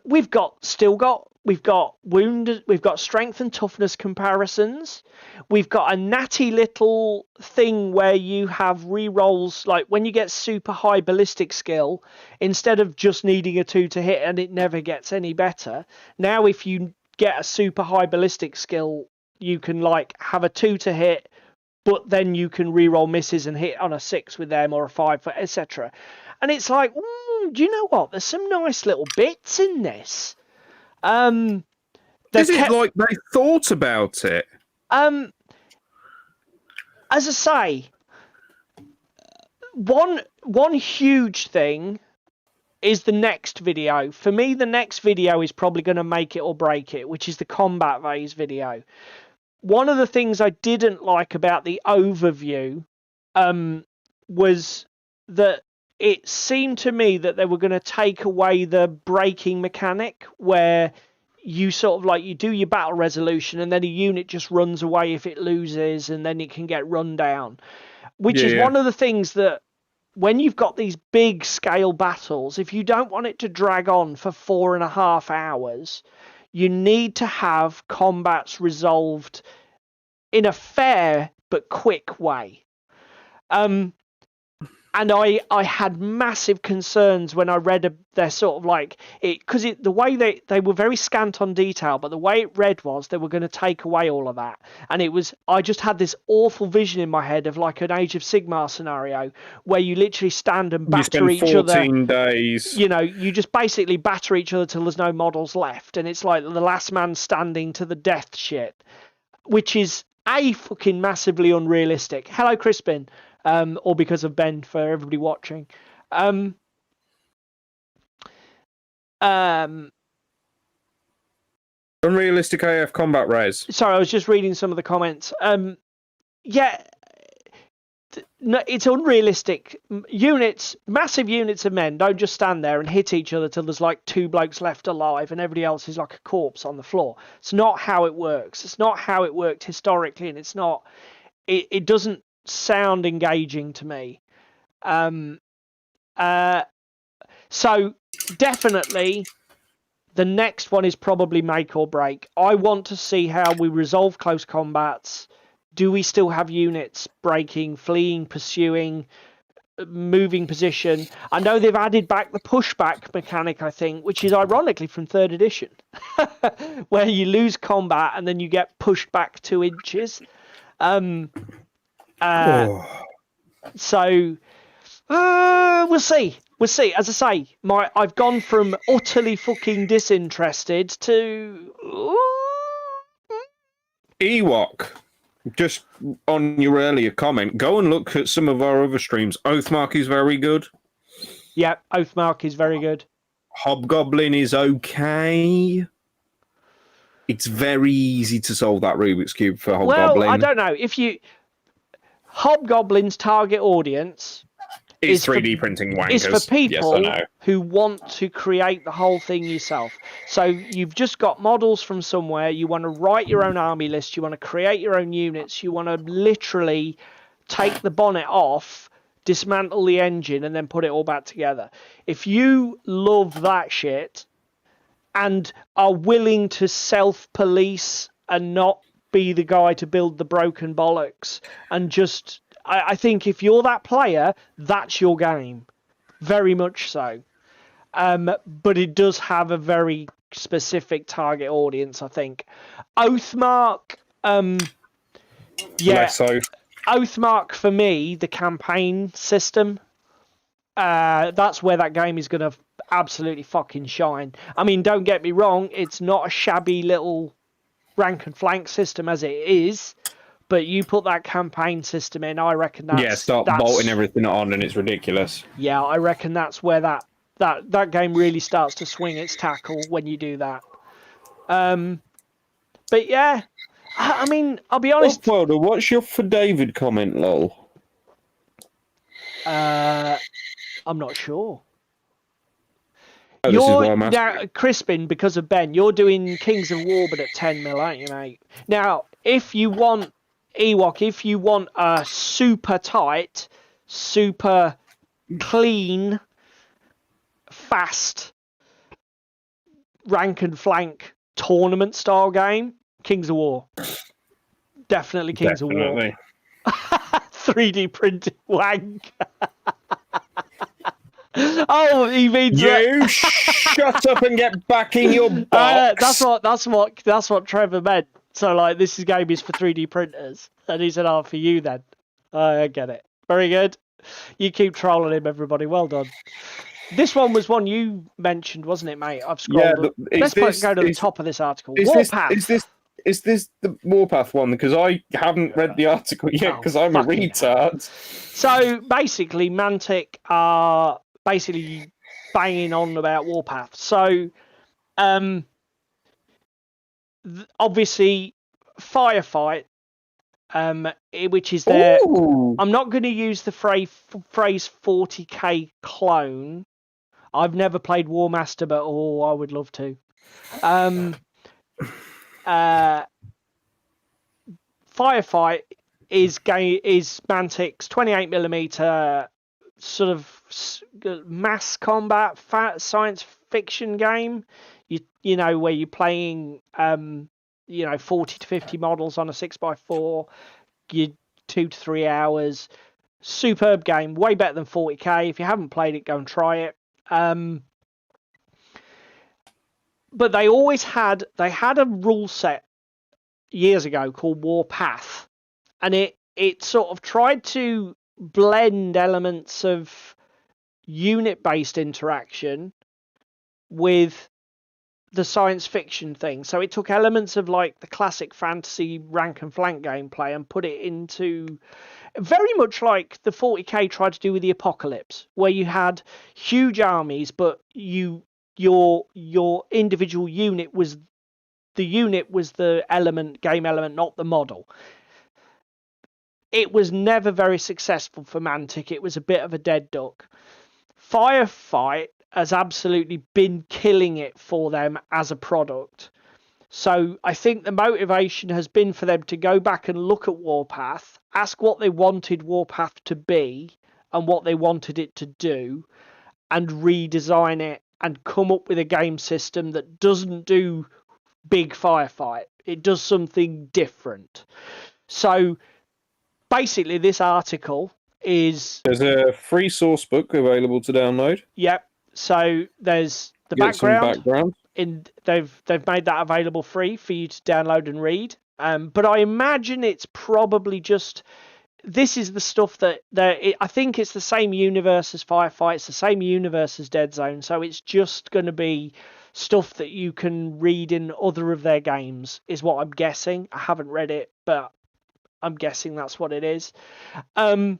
We've got wound, we've got strength and toughness comparisons. We've got a natty little thing where you have rerolls, like when you get super high ballistic skill, instead of just needing a 2 to hit and it never gets any better. Now if you get a super high ballistic skill, you can like have a 2 to hit, but then you can reroll misses and hit on a 6 with them or a 5, etc. And it's like, do you know what? There's some nice little bits in this. Is it like they thought about it? As I say, one huge thing is the next video. For me, the next video is probably going to make it or break it, which is the combat phase video. One of the things I didn't like about the overview was that it seemed to me that they were going to take away the breaking mechanic where you sort of like you do your battle resolution and then a unit just runs away if it loses and then it can get run down, which is one of the things that when you've got these big scale battles, if you don't want it to drag on for 4.5 hours, you need to have combats resolved in a fair but quick way. And I had massive concerns when I read their sort of like it, because the way they were very scant on detail, but the way it read was they were going to take away all of that. And I just had this awful vision in my head of like an Age of Sigmar scenario where you literally stand and batter each other. 14 days. You know, you just basically batter each other till there's no models left. And it's like the last man standing to the death shit, which is fucking massively unrealistic. Hello, Crispin. Or because of Ben for everybody watching. Unrealistic AF combat res. Sorry, I was just reading some of the comments. no, it's unrealistic. Units, massive units of men don't just stand there and hit each other till there's like 2 blokes left alive and everybody else is like a corpse on the floor. It's not how it works. It's not how it worked historically, and it's not. It doesn't sound engaging to me. So definitely, the next one is probably make or break. I want to see how we resolve close combats. Do we still have units breaking, fleeing, pursuing, moving position? I know they've added back the pushback mechanic, I think, which is ironically from 3rd edition, where you lose combat and then you get pushed back 2 inches. So we'll see. We'll see. As I say, I've gone from utterly fucking disinterested to Ewok. Just on your earlier comment, go and look at some of our other streams. Oathmark is very good. Yeah, Oathmark is very good. Hobgoblin is okay. It's very easy to solve that Rubik's Cube for Hobgoblin. Well, I don't know. Hobgoblin's target audience is 3D printing wankers. Is for people who want to create the whole thing yourself. So you've just got models from somewhere, you want to write your own army list, you want to create your own units, you want to literally take the bonnet off, dismantle the engine, and then put it all back together. If you love that shit and are willing to self-police and not be the guy to build the broken bollocks and just... I think if you're that player, that's your game. Very much so. But it does have a very specific target audience, I think. Oathmark, less so. Oathmark, for me, the campaign system, that's where that game is going to absolutely fucking shine. I mean, don't get me wrong, it's not a shabby little rank and flank system as it is, but you put that campaign system in, I reckon that's... start bolting everything on and it's ridiculous. Yeah, I reckon that's where that game really starts to swing its tackle when you do that. But yeah, I mean, I'll be honest... Uploader, what's your for David comment, lol? I'm not sure. Oh, You're now, Crispin, because of Ben, you're doing Kings of War, but at 10 mil, aren't you, mate? Now, if you want Ewok, if you want a super tight, super clean, fast rank and flank tournament style game, Kings of War. Definitely Kings of War. 3D printed wank. Oh, he means you shut up and get back in your box. That's what Trevor meant. So like, this game is for 3D printers, and he said, "Oh, for you then." I get it. Very good. You keep trolling him, everybody. Well done. This one was one you mentioned, wasn't it, mate? I've scrolled. Yeah, Let's go to the top of this article. Warpath. Is this the Warpath one? Because I haven't read the article yet because I'm a retard. So basically, Mantic are basically banging on about Warpath. So, obviously, Firefight, which is their... Ooh. I'm not going to use the phrase 40k clone. I've never played War Master, but I would love to. Firefight is Mantic's 28mm sort of mass combat science fiction game. You know, where you're playing 40 to 50 models on a 6x4. You 2 to 3 hours. Superb game, way better than 40k. If you haven't played it, go and try it. But they had a rule set years ago called Warpath, and it sort of tried to blend elements of unit-based interaction with the science fiction thing. So it took elements of like the classic fantasy rank and flank gameplay and put it into very much like the 40k tried to do with the Apocalypse, where you had huge armies, but your individual unit was the game element, not the model. it was never very successful for Mantic. It was a bit of a dead duck. Firefight has absolutely been killing it for them as a product. So I think the motivation has been for them to go back and look at Warpath, ask what they wanted Warpath to be and what they wanted it to do, and redesign it and come up with a game system that doesn't do big firefight. It does something different. So basically this article is... There's a free source book available to download. Yep. So there's the background. They've made that available free for you to download and read. But I imagine it's probably just... This is the stuff that I think it's the same universe as Firefight, it's the same universe as Dead Zone, so it's just going to be stuff that you can read in other of their games, is what I'm guessing. I haven't read it, but I'm guessing that's what it is. And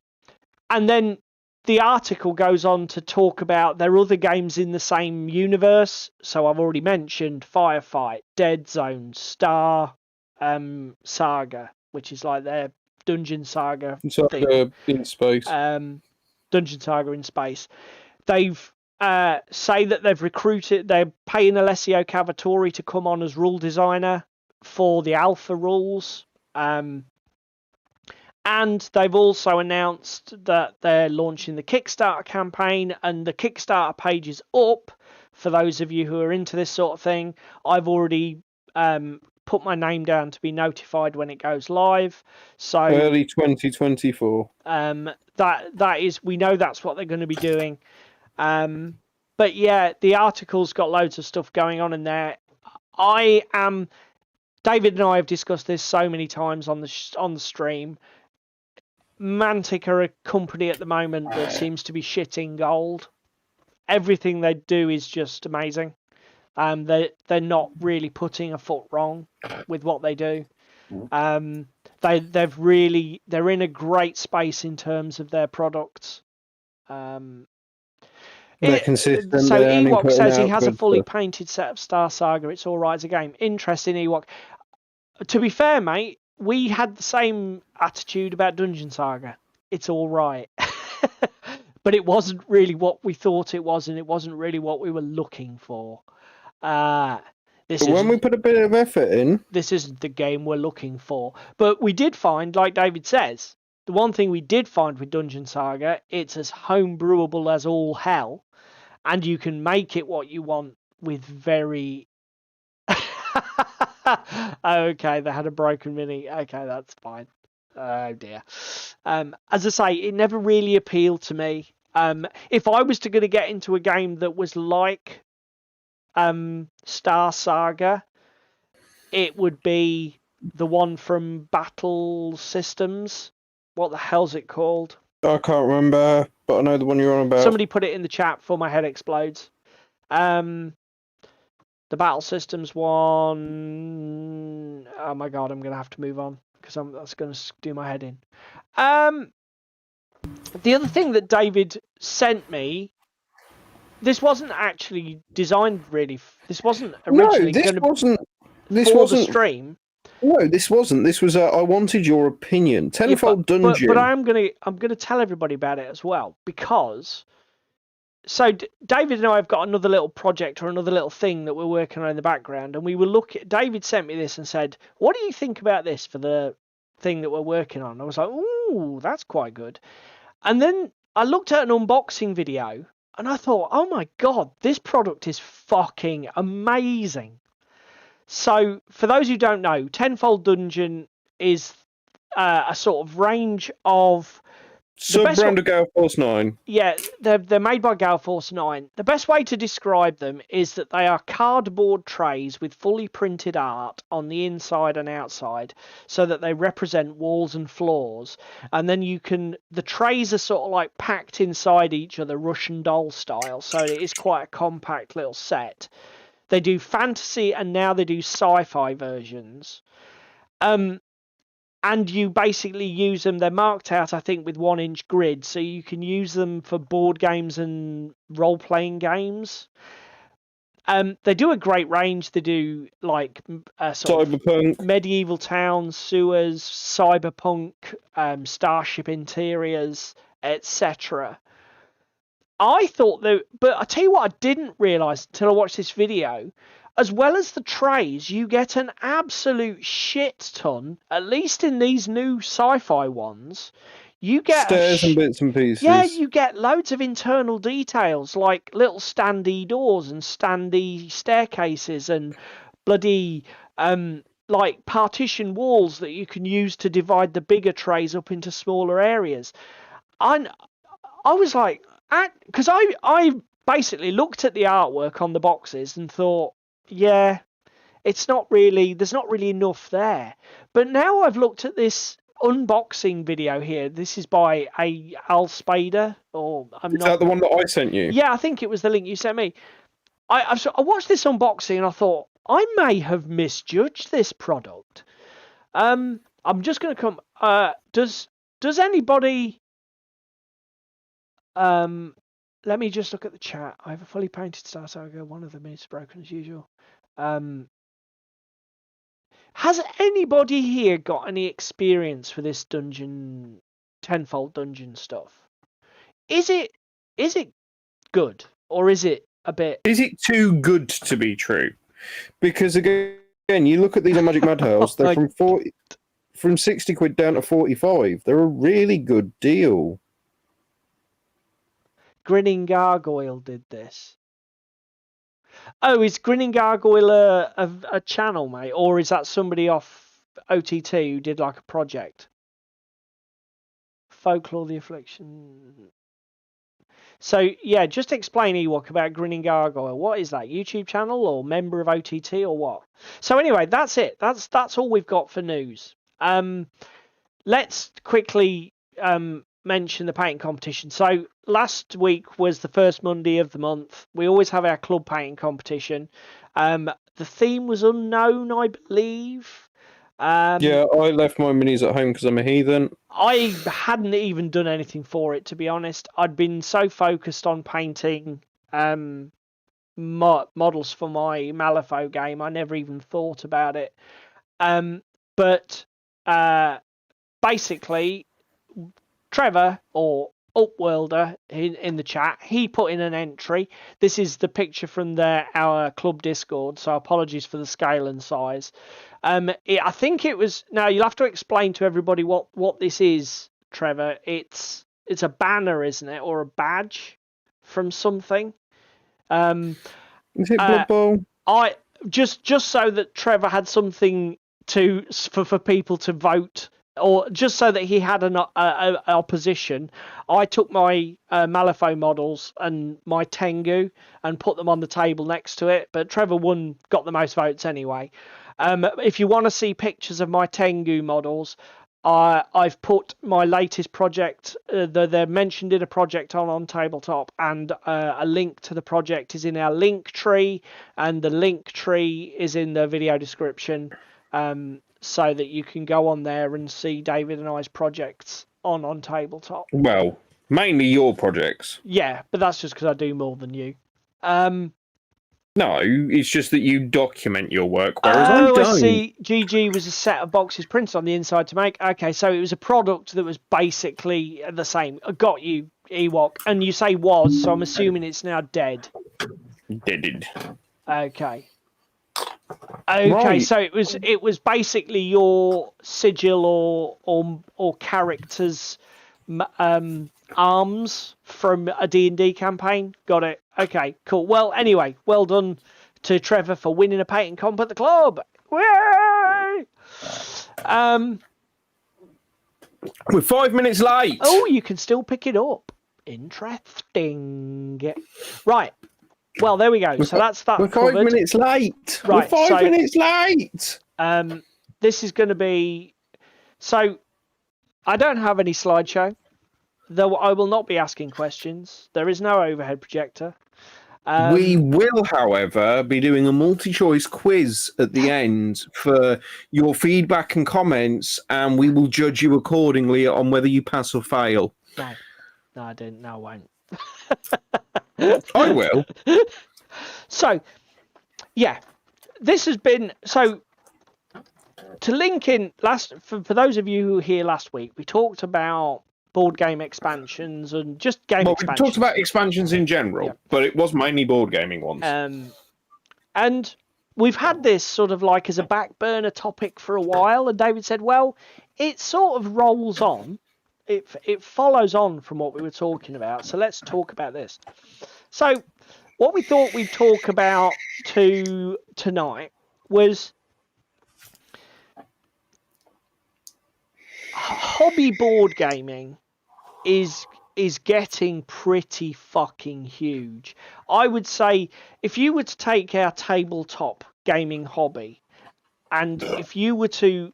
then the article goes on to talk about their other games in the same universe. So I've already mentioned Firefight, Dead Zone, Star Saga, which is like their Dungeon Saga in space. Dungeon Saga in space. They've say that they're paying Alessio Cavatori to come on as rule designer for the alpha rules. And they've also announced that they're launching the Kickstarter campaign, and the Kickstarter page is up for those of you who are into this sort of thing. I've already put my name down to be notified when it goes live. So early 2024. That is, we know that's what they're going to be doing. But yeah, the article's got loads of stuff going on in there. David and I have discussed this so many times on the stream. Mantic are a company at the moment that seems to be shitting gold. Everything they do is just amazing. They're not really putting a foot wrong with what they do. They're in a great space in terms of their products. They're consistent. So Ewok says he has a fully painted set of Star Saga. It's all right as a game. Interesting, Ewok. To be fair, mate, we had the same attitude about Dungeon Saga. It's all right. But it wasn't really what we thought it was, and it wasn't really what we were looking for. When we put a bit of effort in, this isn't the game we're looking for. But we did find, like David says, the one thing we did find with Dungeon Saga, it's as homebrewable as all hell, and you can make it what you want with very... Okay, they had a broken mini. Okay, that's fine. Oh dear. As I say, it never really appealed to me. If I was going to get into a game that was like Star Saga, it would be the one from Battle Systems. What the hell's it called? I can't remember, but I know the one you're on about. Somebody put it in the chat before my head explodes. The Battle Systems one... Oh my god, I'm going to have to move on, because that's going to do my head in. The other thing that David sent me, this wasn't actually designed really... This wasn't originally going to be for the stream. No, this wasn't. This was I wanted your opinion. Tenfold Dungeon. But I'm gonna tell everybody about it as well, because... So David and I have got another little project or another little thing that we're working on in the background, and we were looking. David sent me this and said, "What do you think about this for the thing that we're working on?" I was like, "Ooh, that's quite good." And then I looked at an unboxing video, and I thought, "Oh my god, this product is fucking amazing." So for those who don't know, Tenfold Dungeon is a sort of range of... Sub-brand of Gale Force 9. Yeah, they're made by Gale Force 9. The best way to describe them is that they are cardboard trays with fully printed art on the inside and outside, so that they represent walls and floors. And then the trays are sort of like packed inside each other, Russian doll style, so it is quite a compact little set. They do fantasy, and now they do sci-fi versions. And you basically use them. They're marked out, I think, with 1-inch grid, so you can use them for board games and role-playing games. They do a great range. They do like sort Cyberpunk, of medieval towns, sewers, cyberpunk, starship interiors, etc. I thought that, but I tell you what, I didn't realise until I watched this video. As well as the trays, you get an absolute shit ton. At least in these new sci-fi ones, you get stairs and bits and pieces. Yeah, you get loads of internal details like little standy doors and standy staircases and bloody like partition walls that you can use to divide the bigger trays up into smaller areas. I was like, because I basically looked at the artwork on the boxes and thought, yeah, there's not really enough there. But now I've looked at this unboxing video here. This is by Al Spader, or Is that the one that I sent you? Yeah, I think it was the link you sent me. I watched this unboxing and I thought I may have misjudged this product. I'm just going to come. Does anybody? Let me just look at the chat. I have a fully painted Star Saga. One of them is broken as usual. Has anybody here got any experience with this dungeon, tenfold dungeon stuff? Is it good, or is it a bit? Is it too good to be true? Because again, you look at these on Magic Madhouse, they're from 60 quid down to 45. They're a really good deal. Grinning Gargoyle did this. Oh, is Grinning Gargoyle a channel, mate? Or is that somebody off OTT who did like a project? Folklore the Affliction. So, yeah, just explain, Ewok, about Grinning Gargoyle. What is that? YouTube channel or member of OTT or what? So anyway, that's it. That's all we've got for news. Let's quickly mention the painting competition. So last week was the first Monday of the month. We always have our club painting competition. The theme was unknown, I believe. Yeah, I left my minis at home because I'm a heathen. I hadn't even done anything for it, to be honest. I'd been so focused on painting models for my Malifaux game, I never even thought about it. But basically, Trevor, or Upworlder in the chat, he put in an entry. This is the picture from our club Discord, so apologies for the scale and size. I think it was. Now you'll have to explain to everybody what this is, Trevor. It's a banner, isn't it, or a badge from something? Is it Blood Bowl? I just so that Trevor had something for people to vote. Or just so that he had an opposition, I took my Malifaux models and my Tengu and put them on the table next to it. But Trevor got the most votes anyway. If you want to see pictures of my Tengu models, I've put my latest project. They're mentioned in a project on Tabletop, and a link to the project is in our link tree, and the link tree is in the video description. So that you can go on there and see David and I's projects on Tabletop. Well, mainly your projects. Yeah, but that's just because I do more than you. No, it's just that you document your work, whereas I don't. I see. GG was a set of boxes printed on the inside to make. Okay, so it was a product that was basically the same. I got you, Ewok. And you say was, so I'm assuming it's now dead. Deaded. Okay. Okay, right. So it was basically your sigil or characters' arms from a D&D campaign. Got it. Okay, cool. Well, anyway, well done to Trevor for winning a painting comp at the club. Yay! We're 5 minutes late. Oh, you can still pick it up. Interesting. Right. Well, there we go. So that's that. We're 5 minutes late. Right, we're 5 minutes late. This is going to be. So, I don't have any slideshow, though I will not be asking questions. There is no overhead projector. We will, however, be doing a multi-choice quiz at the end for your feedback and comments, and we will judge you accordingly on whether you pass or fail. No, I didn't. No, I won't. I will. So, yeah, this has been so. To link in for those of you who were here last week, we talked about board game expansions and just game expansions. We talked about expansions in general, but it was mainly board gaming ones. And we've had this sort of like as a back burner topic for a while, and David said, well, it sort of rolls on. It follows on from what we were talking about, so let's talk about this. So what we thought we'd talk about tonight was hobby board gaming is getting pretty fucking huge. I would say if you were to take our tabletop gaming hobby and if you were to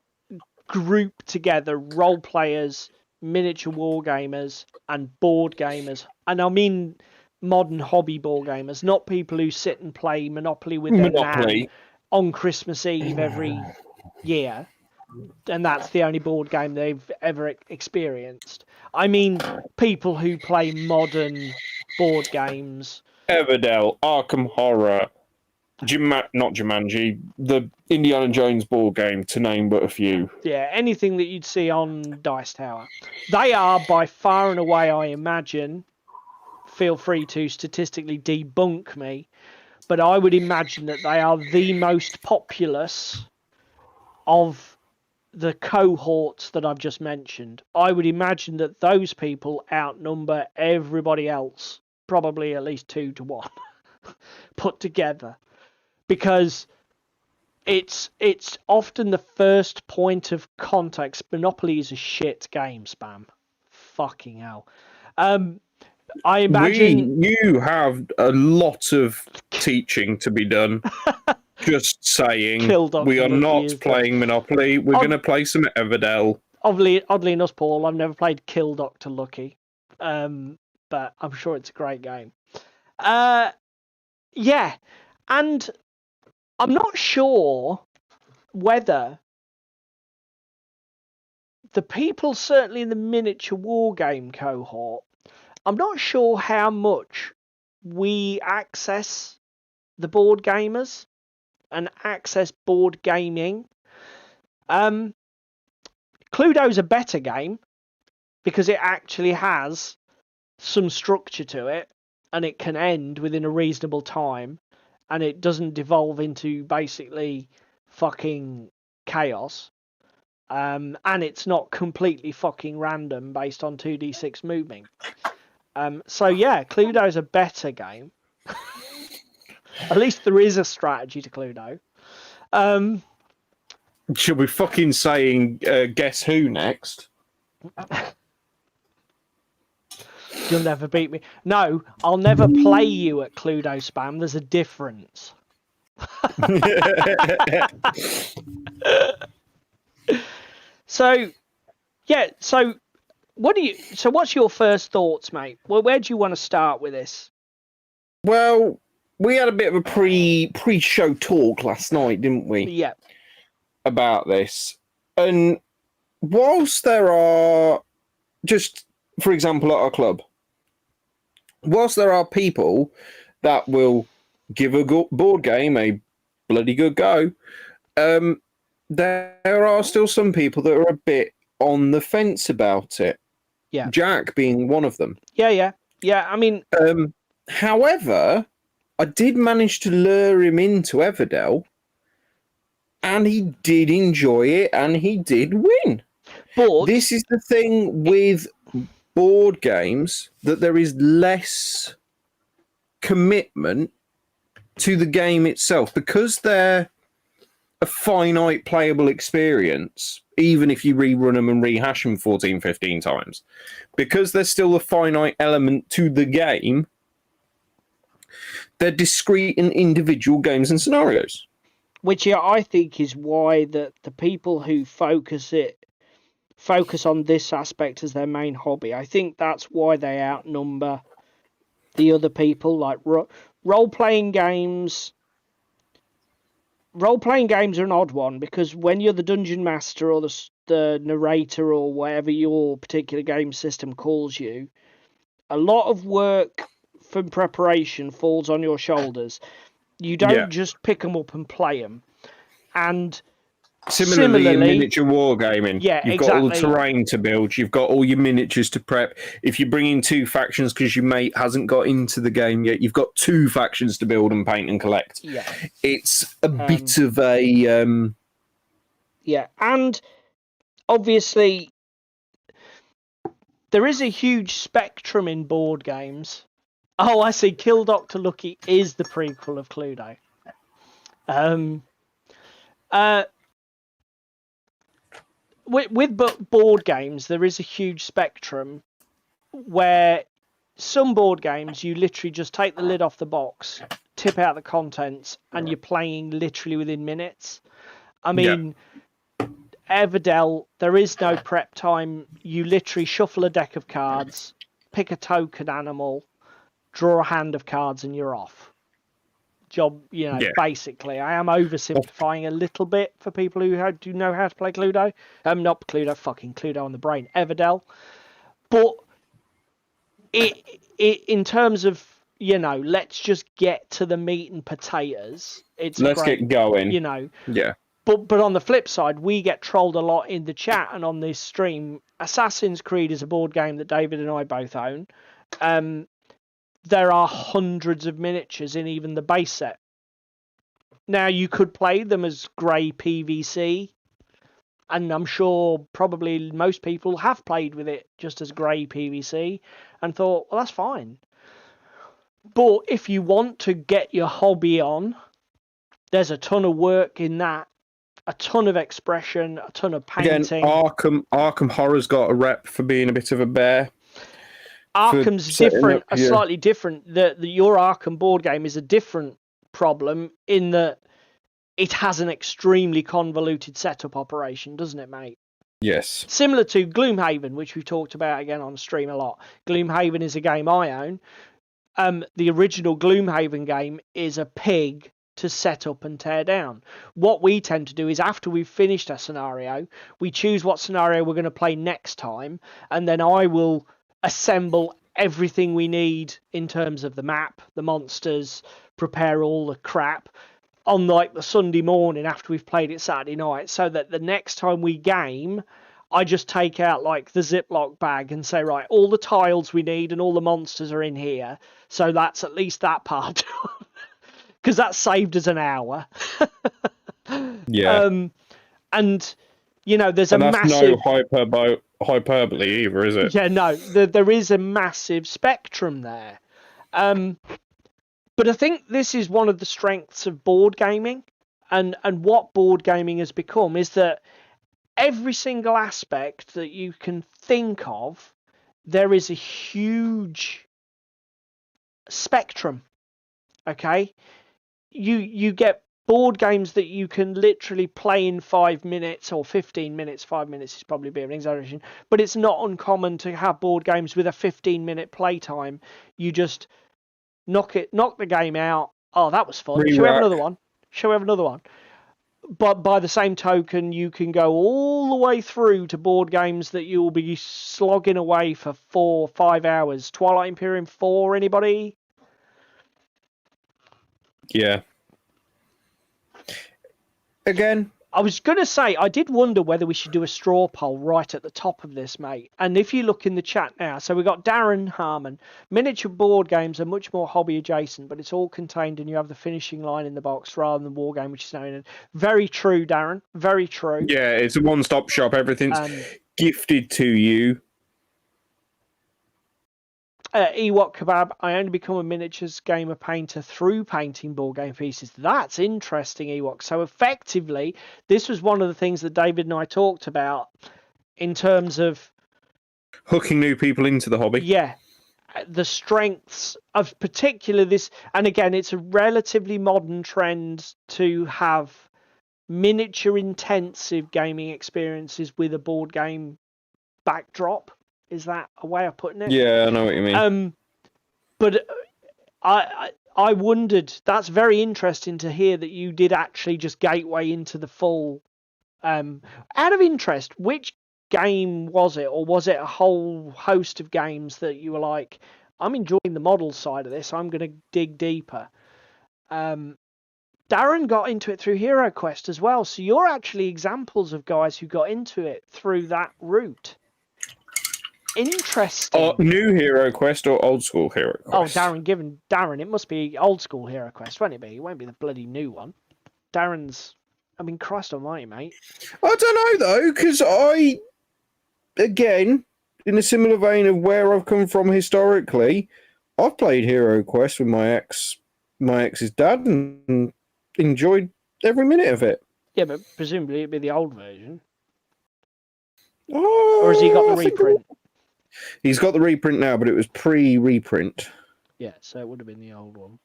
group together role players, miniature war gamers and board gamers, and I mean modern hobby board gamers, not people who sit and play Monopoly with their nan on Christmas Eve every year, and that's the only board game they've ever experienced. I mean, people who play modern board games. Everdell, Arkham Horror, not Jumanji, the Indiana Jones board game, to name but a few. Yeah, anything that you'd see on Dice Tower. They are by far and away, I imagine, feel free to statistically debunk me, but I would imagine that they are the most populous of the cohorts that I've just mentioned. I would imagine that those people outnumber everybody else, probably at least 2 to 1 put together, because it's often the first point of contact. Monopoly is a shit game, Spam. Fucking hell. I imagine you have a lot of teaching to be done. Just saying, we are not playing Monopoly. We're going to play some Everdell. Oddly enough, Paul, I've never played Kill Dr. Lucky, but I'm sure it's a great game. Yeah, and I'm not sure whether the people, certainly in the miniature war game cohort, I'm not sure how much we access the board gamers and access board gaming. Cluedo's a better game because it actually has some structure to it and it can end within a reasonable time and it doesn't devolve into basically fucking chaos. And it's not completely fucking random based on 2d6 moving. So yeah, Cluedo's a better game. At least there is a strategy to Cluedo. Should we fucking saying Guess Who next? You'll never beat me. No, I'll never play you at Cluedo, Spam. There's a difference. So, yeah. So, what's your first thoughts, mate? Well, where do you want to start with this? Well, we had a bit of a pre-show talk last night, didn't we? Yeah. About this. And whilst there are, just for example, at our club, whilst there are people that will give a board game a bloody good go, there are still some people that are a bit on the fence about it. Yeah. Jack being one of them. Yeah. I mean... However, I did manage to lure him into Everdell, and he did enjoy it, and he did win. But this is the thing with board games, that there is less commitment to the game itself, because they're a finite playable experience, even if you rerun them and rehash them 14, 15 times. Because there's still a finite element to the game, they're discrete and individual games and scenarios. Which I think is why the people who focus on this aspect as their main hobby, I think that's why they outnumber the other people. Like role-playing games. Role-playing games are an odd one, because when you're the dungeon master or the narrator or whatever your particular game system calls you, a lot of work from preparation falls on your shoulders. You don't just pick them up and play them. And similarly in miniature wargaming, yeah, you've got all the terrain to build, you've got all your miniatures to prep. If you bring in 2 factions because your mate hasn't got into the game yet, you've got 2 factions to build and paint and collect. Yeah, it's a bit of a yeah, and obviously there is a huge spectrum in board games. Oh, I see. Kill Dr. Lucky is the prequel of Cluedo. With board games, there is a huge spectrum where some board games you literally just take the lid off the box, tip out the contents, and you're playing literally within minutes. I mean, Everdell, there is no prep time. You literally shuffle a deck of cards, pick a token animal, draw a hand of cards, and you're off. Job, basically. I am oversimplifying a little bit for people who do know how to play Cluedo. Not Cluedo, fucking Cluedo on the brain. Everdell. But it in terms of, let's just get to the meat and potatoes. Let's get going. Yeah. But on the flip side, we get trolled a lot in the chat and on this stream. Assassin's Creed is a board game that David and I both own. There are hundreds of miniatures in even the base set. Now, you could play them as grey PVC, and I'm sure probably most people have played with it just as grey PVC and thought, well, that's fine. But if you want to get your hobby on, there's a ton of work in that, a ton of expression, a ton of painting. Again, Arkham Horror's got a rep for being a bit of a bear. Arkham's different, slightly different. Your Arkham board game is a different problem in that it has an extrememe convoluted setup operation, doesn't it, mate? Yes. Similar to Gloomhaven, which we've talked about again on stream a lot. Gloomhaven is a game I own. The original Gloomhaven game is a pig to set up and tear down. What we tend to do is after we've finished a scenario, we choose what scenario we're going to play next time, and then I will assemble everything we need in terms of the map, the monsters, prepare all the crap on like the Sunday morning after we've played it Saturday night, so that the next time we game, I just take out like the Ziploc bag and say, right, all the tiles we need and all the monsters are in here. So that's at least that part. Because that saved us an hour. Yeah. And, there's a massive... no hyperbole either, is it? Yeah, no. There is a massive spectrum there. But I think this is one of the strengths of board gaming. And what board gaming has become is that every single aspect that you can think of, there is a huge spectrum. Okay? You get board games that you can literally play in 5 minutes or 15 minutes. 5 minutes is probably a bit of an exaggeration, but it's not uncommon to have board games with a 15-minute playtime. You just knock the game out. Oh, that was fun. Shall we have another one? But by the same token, you can go all the way through to board games that you will be slogging away for 4 or 5 hours. Twilight Imperium 4, anybody? Yeah. Again, I was going to say, I did wonder whether we should do a straw poll right at the top of this, mate. And if you look in the chat now, so we've got Darren Harmon. Miniature board games are much more hobby adjacent, but it's all contained and you have the finishing line in the box rather than war game, which is now in it. Very true, Darren. Very true. Yeah, it's a one-stop shop. Everything's gifted to you. Ewok Kebab, I only become a miniatures gamer painter through painting board game pieces. That's interesting, Ewok. So effectively, this was one of the things that David and I talked about in terms of hooking new people into the hobby. Yeah. The strengths of particular this, and again, it's a relatively modern trend to have miniature intensive gaming experiences with a board game backdrop. Is that a way of putting it? Yeah, I know what you mean. But I wondered, that's very interesting to hear that you did actually just gateway into the full. Out of interest, which game was it, or was it a whole host of games that you were like, I'm enjoying the model side of this, I'm going to dig deeper? Darren got into it through Hero Quest as well. So you're actually examples of guys who got into it through that route. Interesting. New Hero Quest or old school Hero Quest? Oh, Darren, it must be old school Hero Quest, won't it be? It won't be the bloody new one. Darren's, I mean, Christ almighty, mate. I don't know, though, because again, in a similar vein of where I've come from historically, I've played Hero Quest with my ex's dad and enjoyed every minute of it. Yeah, but presumably it'd be the old version. Or has he got the reprint? He's got the reprint now, but it was pre-reprint. Yeah, so it would have been the old one.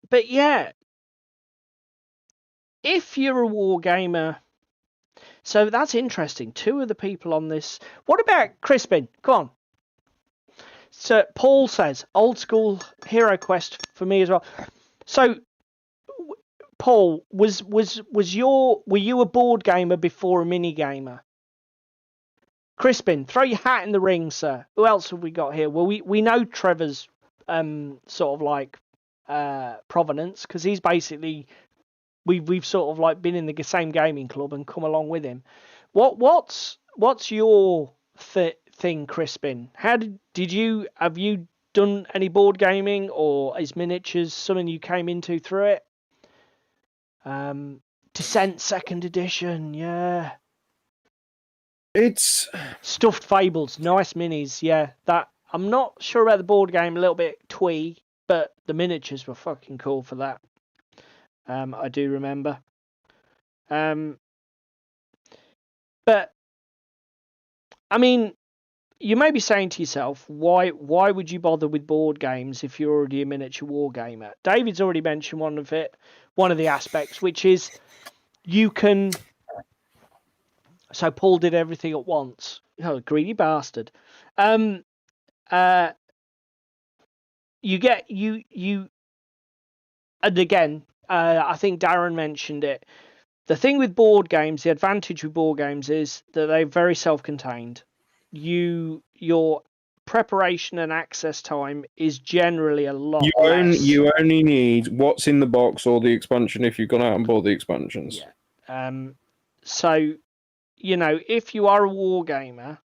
But yeah, if you're a wargamer, so that's interesting. 2 of the people on this. What about Crispin? Come on. So Paul says old school Hero Quest for me as well. So Paul, were you a board gamer before a mini gamer? Crispin, throw your hat in the ring, sir. Who else have we got here? Well, we know Trevor's sort of like provenance, because he's basically we've sort of like been in the same gaming club and come along with him. What's your thing, Crispin? How have you done any board gaming, or is miniatures something you came into through it? Descent 2nd edition, yeah. It's Stuffed Fables, nice minis, yeah. That I'm not sure about the board game, a little bit twee, but the miniatures were fucking cool for that. I do remember. But I mean, you may be saying to yourself, why would you bother with board games if you're already a miniature war gamer? David's already mentioned one of the aspects, which is you can. So Paul did everything at once. Oh, greedy bastard. You get you, and again, I think Darren mentioned it. The thing with board games, the advantage with board games is that they're very self-contained. Your preparation and access time is generally a lot less. You only need what's in the box or the expansion if you've gone out and bought the expansions. Yeah. So, if you are a war gamer,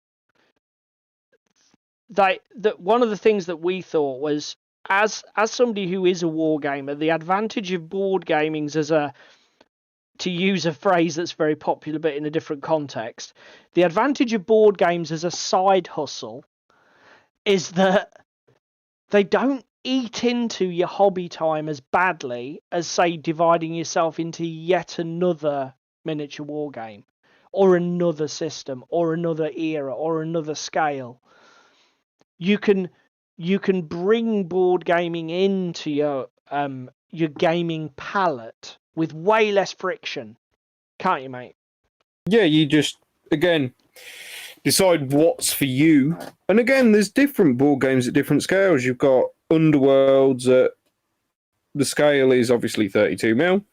that one of the things that we thought was, as somebody who is a war gamer, the advantage of board gaming as to use a phrase that's very popular but in a different context, the advantage of board games as a side hustle is that they don't eat into your hobby time as badly as, say, dividing yourself into yet another miniature war game, or another system, or another era, or another scale. You can bring board gaming into your gaming palette with way less friction, can't you, mate? Yeah, you just, again, decide what's for you. And again, there's different board games at different scales. You've got Underworlds at the scale is obviously 32 mil,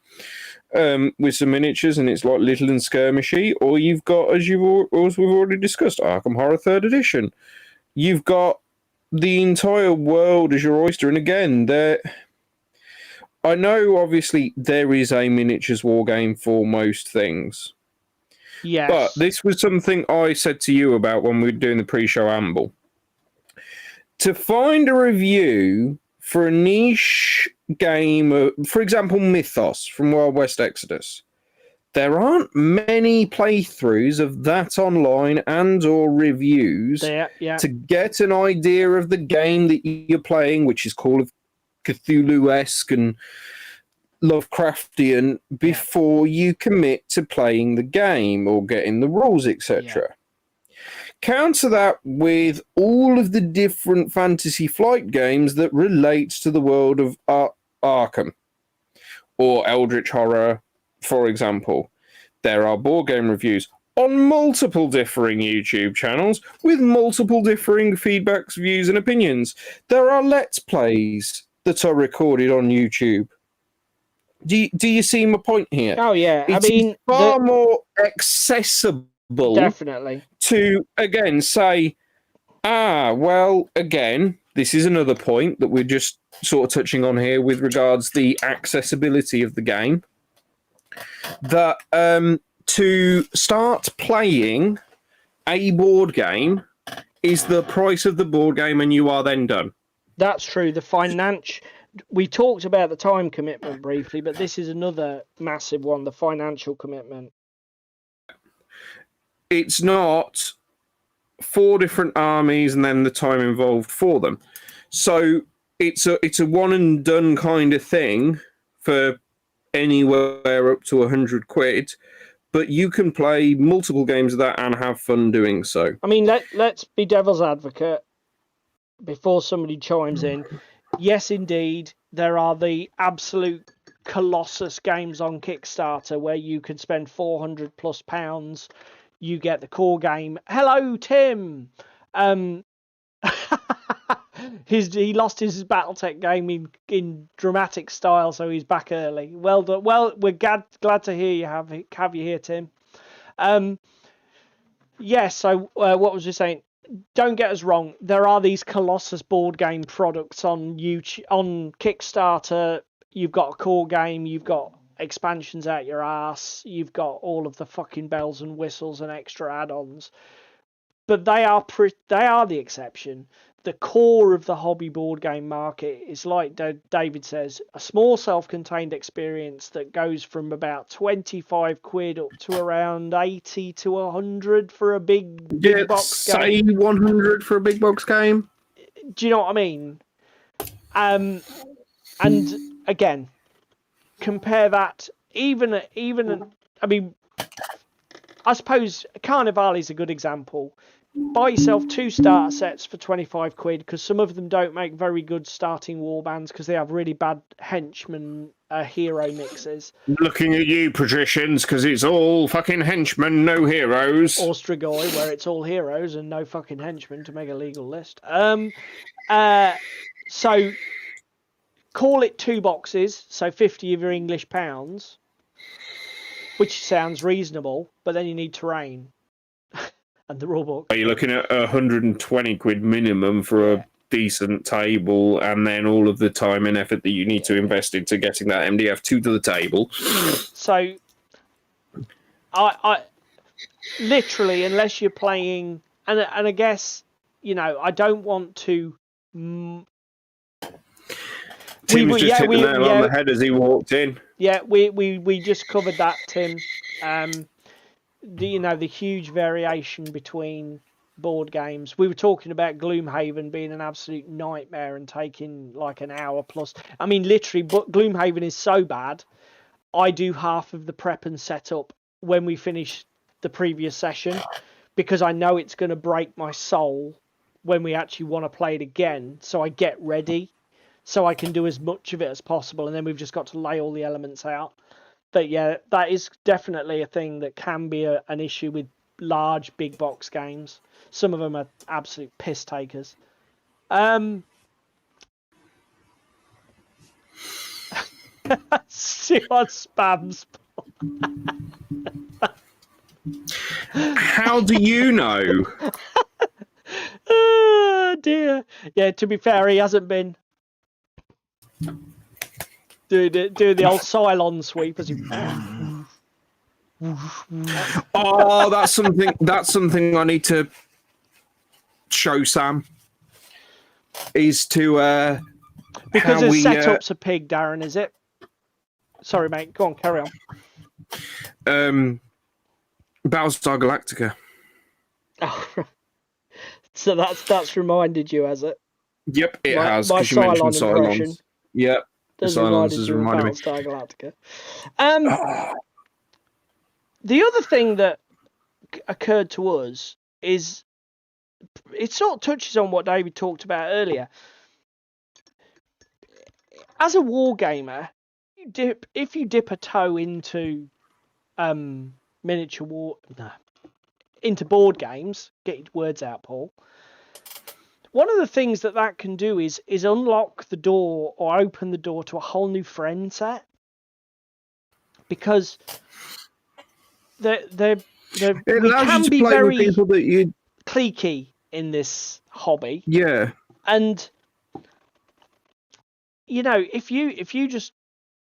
with some miniatures, and it's like little and skirmishy. Or you've got, as we've already discussed, Arkham Horror 3rd edition. You've got the entire world as your oyster. And again, I know obviously there is a miniatures war game for most things. Yes. But this was something I said to you about when we were doing the pre-show amble. To find a review for a niche game, for example, Mythos from Wild West Exodus, there aren't many playthroughs of that online and or reviews to get an idea of the game that you're playing, which is Call of Cthulhu-esque and Lovecraftian, before you commit to playing the game or getting the rules, etc. Counter that with all of the different Fantasy Flight games that relates to the world of Arkham or Eldritch Horror, for example. There are board game reviews on multiple differing YouTube channels with multiple differing feedbacks, views, and opinions. There are Let's Plays that are recorded on YouTube. Do you see my point here? Oh, yeah. It's far more accessible. Definitely. To, again, say, again, this is another point that we're just sort of touching on here with regards the accessibility of the game. That to start playing a board game is the price of the board game, and you are then done. That's true. We talked about the time commitment briefly, but this is another massive one, the financial commitment. It's not 4 different armies and then the time involved for them. So it's a one and done kind of thing for anywhere up to £100, but you can play multiple games of that and have fun doing so. I mean, let's be devil's advocate before somebody chimes in. Yes, indeed, there are the absolute colossus games on Kickstarter where you can spend £400+. You get the core game. Hello, Tim. He lost his BattleTech game in dramatic style, so he's back early. Well done. Well, we're glad to hear you have you here, Tim. Yes. So what was you saying? Don't get us wrong. There are these colossus board game products on YouTube, on Kickstarter. You've got a core game. You've got expansions out your ass. You've got all of the fucking bells and whistles and extra add-ons. But they are the exception. The core of the hobby board game market is, like David says, a small self-contained experience that goes from about £25 up to around 80 to 100 for a big box game. Say 100 for a big box game. Do you know what I mean? And again, compare that. Even I mean, I suppose Carnival is a good example. Buy yourself 2 starter sets for £25 because some of them don't make very good starting warbands because they have really bad henchman hero mixes. Looking at you, patricians, because it's all fucking henchmen, no heroes. Or Strigoi, where it's all heroes and no fucking henchmen to make a legal list. So call it 2 boxes, so 50 of your English pounds, which sounds reasonable, but then you need terrain. And the rulebook. Are you looking at £120 minimum for a decent table, and then all of the time and effort that you need to invest into getting that MDF to the table? So, I literally, unless you're playing, and I guess, you know, I don't want to. Tim was just hit the nail on the head as he walked in. Yeah, we just covered that, Tim. The huge variation between board games. We were talking about Gloomhaven being an absolute nightmare and taking like an hour plus. I mean, literally, but Gloomhaven is so bad. I do half of the prep and setup when we finish the previous session because I know it's going to break my soul when we actually want to play it again. So I get ready so I can do as much of it as possible. And then we've just got to lay all the elements out. But yeah, that is definitely a thing that can be an issue with large big box games. Some of them are absolute piss takers. See what spams. How do you know? Oh dear. Yeah, to be fair, he hasn't been doing the old Cylon sweep as he. Oh, that's something. That's something I need to show Sam. Is to because his setup's a pig, Darren. Is it? Sorry, mate. Go on, carry on. Battlestar Galactica. Oh, so that's reminded you, has it? Yep, it has. Because you mentioned Cylons. Yep. The Cylons has reminded me. Battlestar Galactica. The other thing that occurred to us is it sort of touches on what David talked about earlier. As a wargamer, if you dip a toe into into board games, get your words out, Paul. One of the things that can do is unlock the door or open the door to a whole new friend set, because we can be very cliquey in this hobby. Yeah, and if you just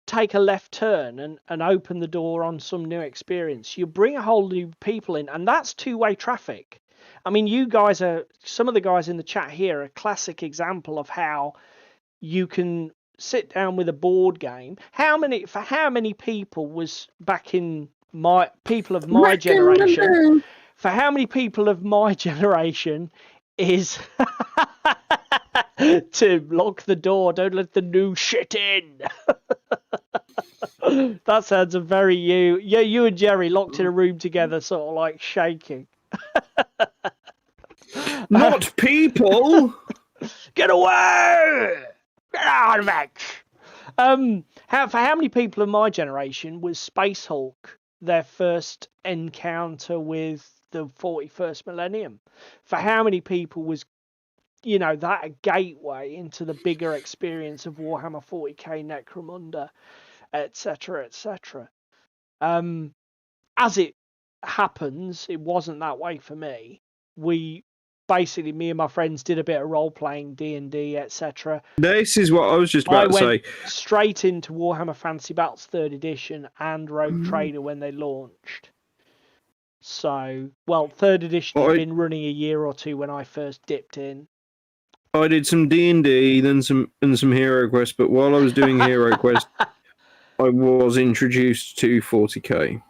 take a left turn and open the door on some new experience, you bring a whole new people in, and that's two-way traffic. I mean, some of the guys in the chat here are a classic example of how you can sit down with a board game. How many people was back in people of my generation? For how many people of my generation is to lock the door, don't let the new shit in. That sounds a very you. Yeah, you and Jerry locked in a room together, sort of like shaking. Not people. Get away! Get out of it! For how many people of my generation was Space Hulk their first encounter with the 41st millennium? For how many people was that a gateway into the bigger experience of Warhammer 40k, Necromunda, etc., etc.? As it happens, it wasn't that way for me. Me and my friends did a bit of role playing, D&D, etc. This is what I was just about to say. I went straight into Warhammer Fantasy Battles 3rd edition and Rogue Trader when they launched. So, 3rd edition had been running a year or two when I first dipped in. I did some D&D, then some Hero Quest, but while I was doing Hero Quest, I was introduced to 40k.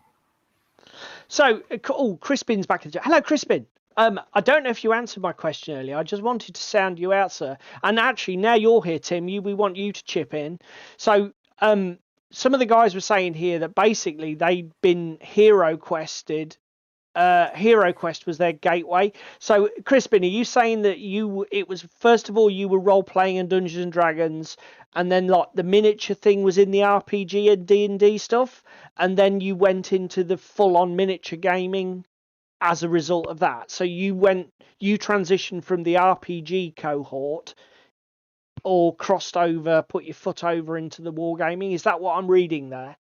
So, Crispin's back in the chat. Hello, Crispin. I don't know if you answered my question earlier. I just wanted to sound you out, sir. And actually, now you're here, Tim, we want you to chip in. So, some of the guys were saying here that basically they'd been Hero Quested. Hero Quest was their gateway. So, Crispin, are you saying that it was, first of all, you were role-playing in Dungeons and Dragons, and then like the miniature thing was in the RPG and D&D stuff, and then you went into the full-on miniature gaming as a result of that? So you transitioned from the RPG cohort or crossed over, put your foot over into the wargaming? Is that what I'm reading there?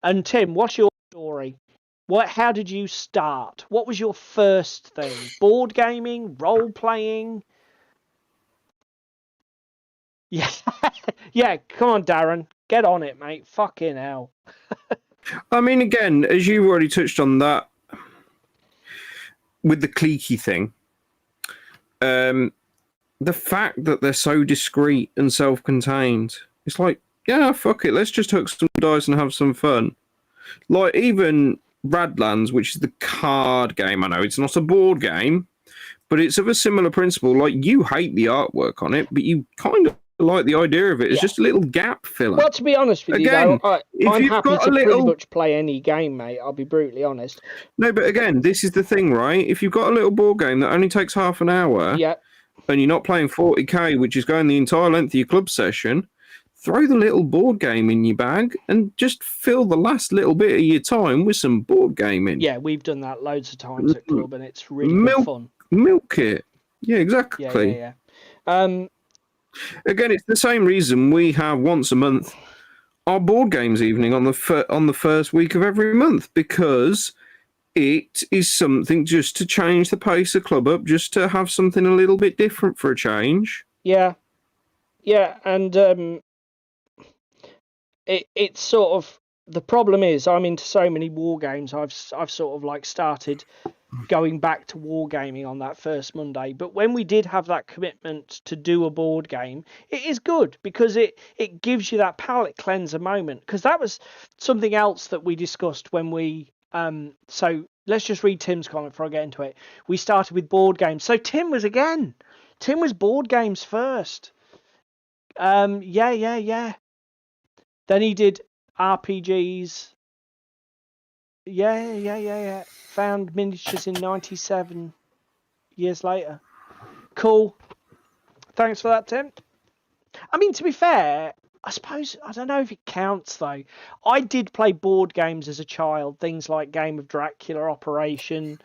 And Tim, what's your story? How did you start? What was your first thing? Board gaming, role playing? Yeah, yeah. Come on, Darren, get on it, mate. Fucking hell. I mean, again, as you've already touched on that with the cliquey thing, the fact that they're so discreet and self-contained, it's like, yeah, fuck it, let's just hook some dice and have some fun. Like even Radlands, which is the card game. I know it's not a board game, but it's of a similar principle. Like, you hate the artwork on it, but you kind of like the idea of it. It's just a little gap filler. Well, to be honest with you, though, I'm happy to pretty much play any game, mate. I'll be brutally honest. No, but again, this is the thing, right? If you've got a little board game that only takes half an hour, and you're not playing 40k, which is going the entire length of your club session, throw the little board game in your bag and just fill the last little bit of your time with some board gaming. Yeah, we've done that loads of times at club, and it's really good fun. Milk it. Yeah, exactly. Yeah. Again, it's the same reason we have once a month our board games evening on the first week of every month, because it is something just to change the pace of club up, just to have something a little bit different for a change. Yeah, and it's sort of, the problem is I'm into so many war games. I've sort of like started going back to wargaming on that first Monday. But when we did have that commitment to do a board game, it is good because it gives you that palate cleanser moment. Because that was something else that we discussed when we so let's just read Tim's comment before I get into it. We started with board games. So Tim was board games first. Yeah. Then he did RPGs. Yeah. Found miniatures in 97 years later. Cool. Thanks for that, Tim. I mean, to be fair, I suppose, I don't know if it counts, though. I did play board games as a child, things like Game of Dracula, Operation,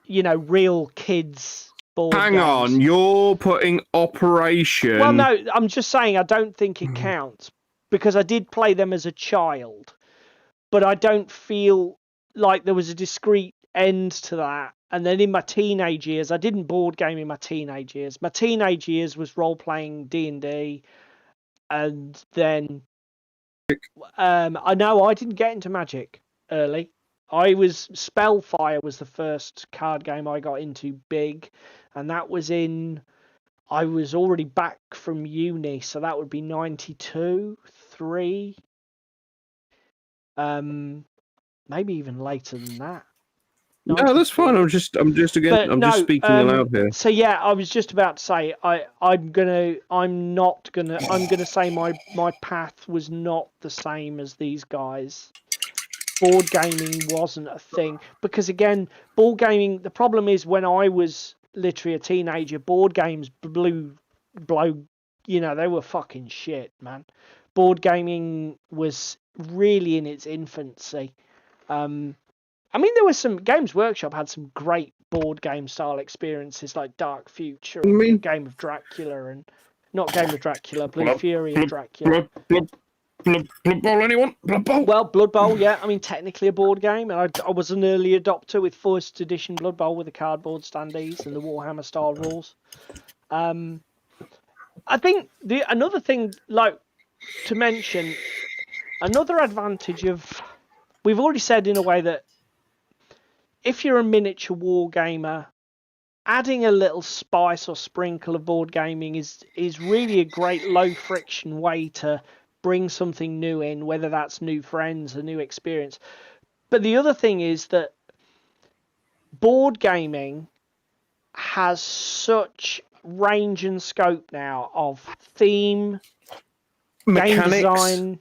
real kids board games. Hang on, you're putting Operation... Well, no, I'm just saying I don't think it counts, because I did play them as a child, but I don't feel like there was a discrete end to that. And then in my teenage years, I didn't board game in my teenage years. My teenage years was role-playing D&D, and then I know I didn't get into Magic early. Spellfire was the first card game I got into big, and that was I was already back from uni, so that would be 92, 3. Maybe even later than that. No, that's fine. I'm just just speaking aloud here. So yeah, I was just about to say I'm gonna say my path was not the same as these guys. Board gaming wasn't a thing because again, board gaming. The problem is when I was literally a teenager, board games blow. They were fucking shit, man. Board gaming was really in its infancy. I mean, there was some Games Workshop had some great board game style experiences like Dark Future, and Game of Dracula, and not Game of Dracula, Blue Fury of Dracula. Blood Bowl, anyone? Blood Bowl? Well, Blood Bowl, yeah. I mean, technically a board game, and I was an early adopter with first edition Blood Bowl with the cardboard standees and the Warhammer style rules. I think another thing, like to mention, another advantage of, we've already said in a way that if you're a miniature war gamer, adding a little spice or sprinkle of board gaming is really a great low friction way to bring something new in, whether that's new friends, a new experience. But the other thing is that board gaming has such range and scope now of theme, mechanics, game design.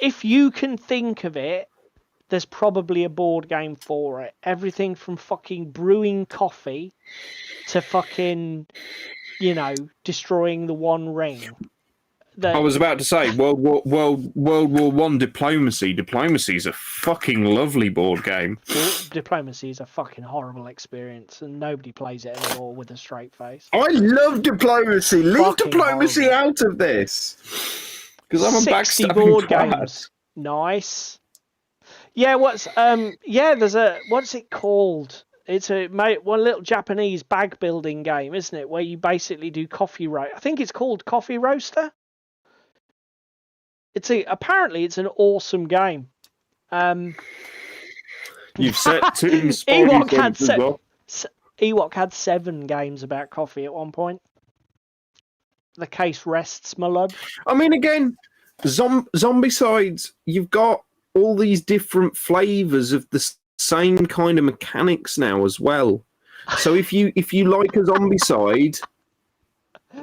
If you can think of it, there's probably a board game for it. Everything from fucking brewing coffee to fucking, destroying the One Ring. I was about to say World War One diplomacy. Diplomacy is a fucking lovely board game. Diplomacy is a fucking horrible experience, and nobody plays it anymore with a straight face. I love diplomacy. Leave diplomacy out of this. Because I'm a 60 backstabbing board twat. games. Nice. Yeah, what's it called? It's one little Japanese bag building game, isn't it? Where you basically do coffee roast. I think it's called Coffee Roaster. Apparently it's an awesome game. You've set two Ewok had 7 games about coffee at one point. The case rests, my lord. I mean, again, Zombicides, you've got all these different flavors of the same kind of mechanics now as well. So if you like a Zombicide,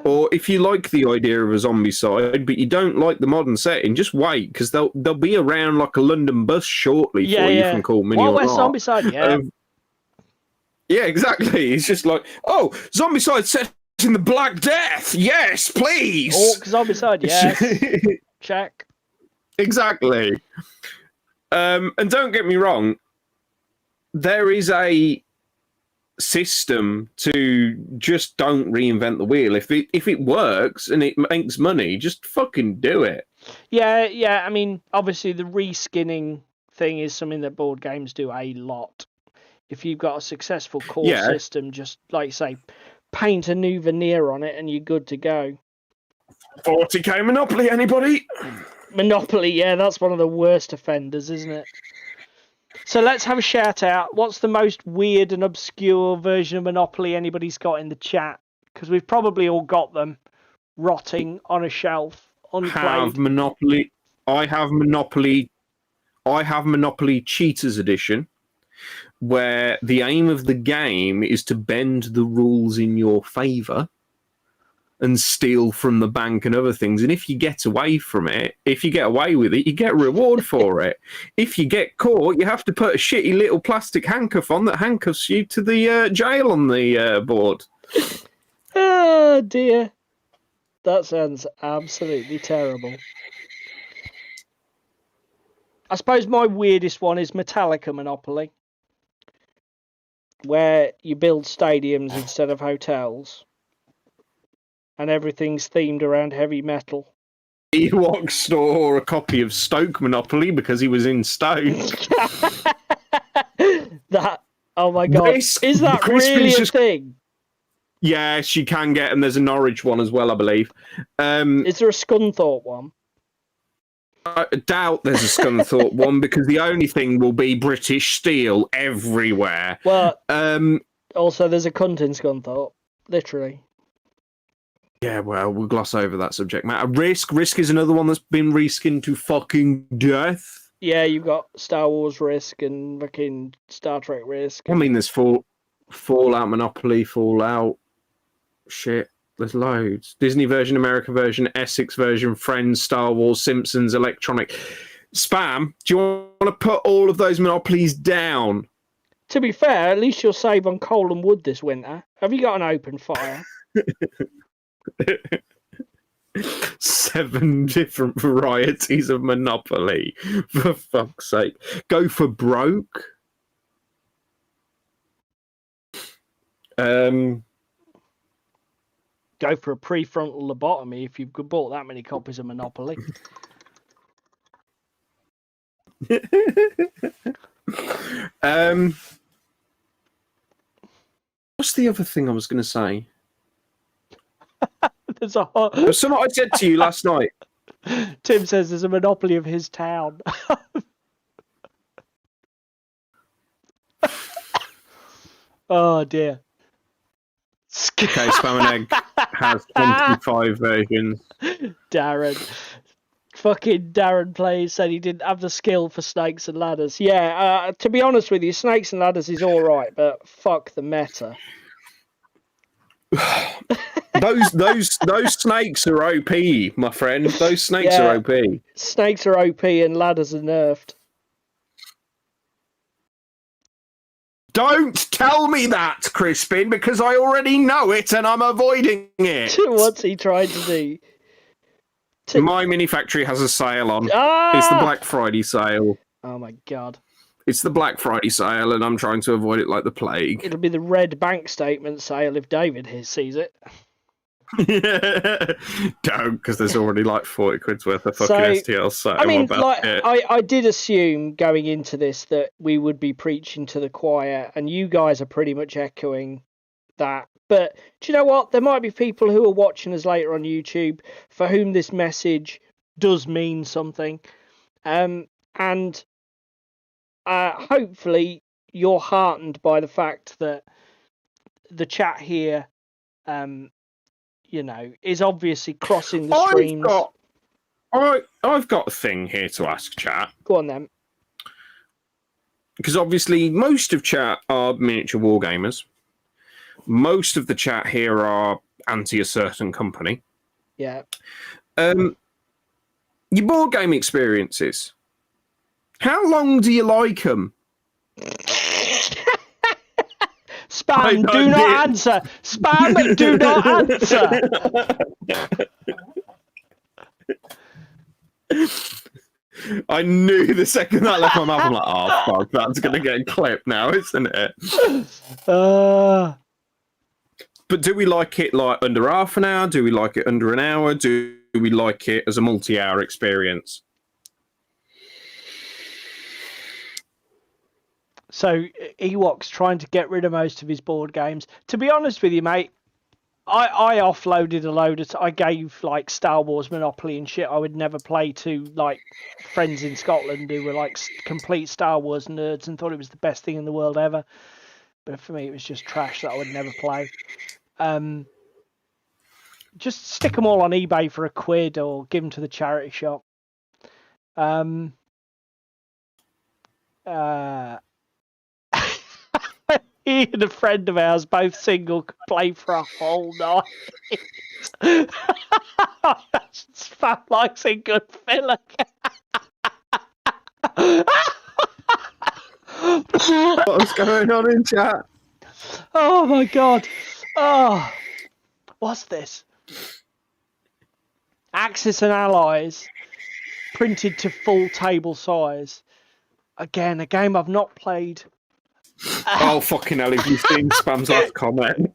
or if you like the idea of a Zombicide, but you don't like the modern setting, just wait, because they'll be around like a London bus shortly for you from Cool Mini or West Zombicide, yeah. Yeah, exactly. It's just like, oh, Zombicide set in the Black Death. Yes, please. Orc Zombicide, yes. Check. Exactly. And don't get me wrong, there is a system to just don't reinvent the wheel. If it works and it makes money, just fucking do it. Yeah. I mean, obviously the reskinning thing is something that board games do a lot. If you've got a successful core system, just like you say, paint a new veneer on it and you're good to go. 40k Monopoly, anybody? Monopoly, yeah, that's one of the worst offenders, isn't it? So let's have a shout out. What's the most weird and obscure version of Monopoly anybody's got in the chat? Because we've probably all got them rotting on a shelf, unplayed. I have Monopoly Cheaters Edition, where the aim of the game is to bend the rules in your favour and steal from the bank and other things. And if you get away with it, you get a reward for it. If you get caught, you have to put a shitty little plastic handcuff on that handcuffs you to the jail on the board. Oh, dear. That sounds absolutely terrible. I suppose my weirdest one is Metallica Monopoly, where you build stadiums instead of hotels. And everything's themed around heavy metal. Ewok stole a copy of Stoke Monopoly because he was in Stoke. Oh my god. Is that really a thing? Yes, you can get, and there's a Norwich one as well, I believe. Is there a Scunthorpe one? I doubt there's a Scunthorpe one because the only thing will be British steel everywhere. Well, also there's a cunt in Scunthorpe, literally. Yeah, well, we'll gloss over that subject matter. Risk is another one that's been reskinned to fucking death. Yeah, you've got Star Wars Risk and fucking Star Trek Risk. I mean, there's Fallout, Monopoly, Fallout. Shit, there's loads. Disney version, America version, Essex version, Friends, Star Wars, Simpsons, Electronic. Spam, do you want to put all of those monopolies down? To be fair, at least you'll save on coal and wood this winter. Have you got an open fire? 7 different varieties of Monopoly. For fuck's sake. Go for broke. Go for a prefrontal lobotomy if you've bought that many copies of Monopoly. What's the other thing I was going to say? There's something I said to you last night. Tim says there's a monopoly of his town. Oh dear. Okay, Spam and Egg has 25 versions. Darren plays said he didn't have the skill for Snakes and Ladders. Yeah, to be honest with you, Snakes and Ladders is alright, but fuck the meta. those snakes are OP, my friend. Those snakes are OP. Snakes are OP and ladders are nerfed. Don't tell me that, Crispin, because I already know it and I'm avoiding it. What's he trying to do? My mini factory has a sale on. It's the Black Friday sale. Oh my god. It's the Black Friday sale, and I'm trying to avoid it like the plague. It'll be the red bank statement sale if David here sees it. Don't, because there's already like 40 quid's worth of fucking STL sale. I mean, I did assume going into this that we would be preaching to the choir, and you guys are pretty much echoing that. But do you know what? There might be people who are watching us later on YouTube for whom this message does mean something. And hopefully you're heartened by the fact that the chat here, is obviously crossing the streams. I've got a thing here to ask chat. Go on then. Because obviously most of chat are miniature wargamers. Most of the chat here are anti a certain company. Yeah. Your board game experiences. How long do you like them? Spam, do not answer. Spam, do not answer. I knew the second that left my mouth, I'm like, oh, fuck, that's going to get clipped now, isn't it? But do we like it like under half an hour? Do we like it under an hour? Do we like it as a multi-hour experience? So Ewok's trying to get rid of most of his board games. To be honest with you, mate, I offloaded a load of... I gave like Star Wars Monopoly and shit I would never play to like friends in Scotland who were like complete Star Wars nerds and thought it was the best thing in the world ever. But for me, it was just trash that I would never play. Just stick them all on eBay for £1 or give them to the charity shop. He and a friend of ours, both single, could play for a whole night. Spam likes a good filler. What's going on in chat? Oh my god. Oh, what's this? Axis and Allies printed to full table size. Again, a game I've not played. Oh, fucking hell, have you seen Spam's last comment?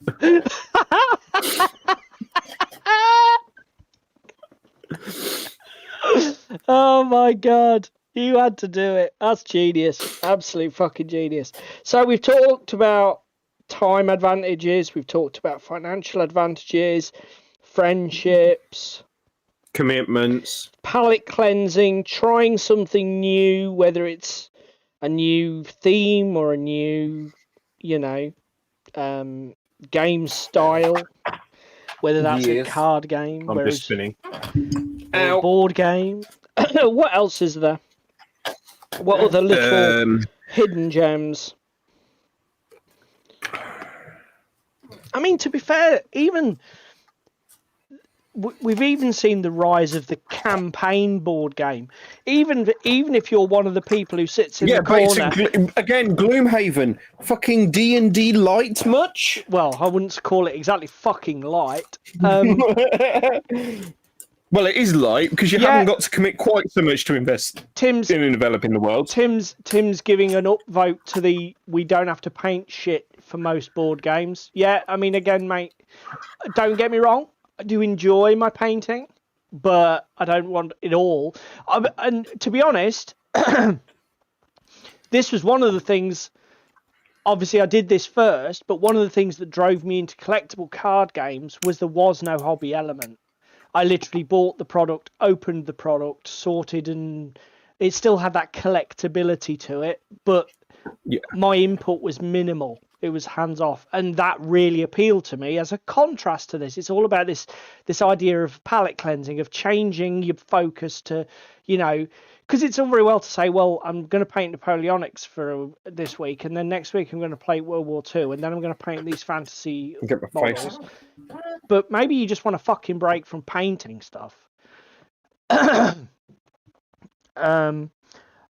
Oh my god. You had to do it. That's genius. Absolute fucking genius. So we've talked about time advantages. We've talked about financial advantages, friendships, commitments, palate cleansing, trying something new, whether it's a new theme or a new, game style, whether that's a card game, I'm just spinning, or a board game. What else is there? What other little hidden gems? I mean, to be fair, we've even seen the rise of the campaign board game. Even if you're one of the people who sits in the corner. Again, Gloomhaven, fucking D&D light much? Well, I wouldn't call it exactly fucking light. Well, it is light because you haven't got to commit quite so much to invest in developing the world. Tim's giving an upvote to the we don't have to paint shit for most board games. Yeah, I mean, again, mate, don't get me wrong. I do enjoy my painting, but I don't want it all. And to be honest, this was one of the things. Obviously, I did this first, but one of the things that drove me into collectible card games was there was no hobby element. I literally bought the product, opened the product, sorted, and it still had that collectability to it, but my input was minimal. It was hands off, and that really appealed to me as a contrast to this. It's all about this idea of palette cleansing, of changing your focus to, because it's all very well to say, well, I'm going to paint Napoleonics for this week, and then next week I'm going to play World War II, and then I'm going to paint these fantasy models. But maybe you just want a fucking break from painting stuff.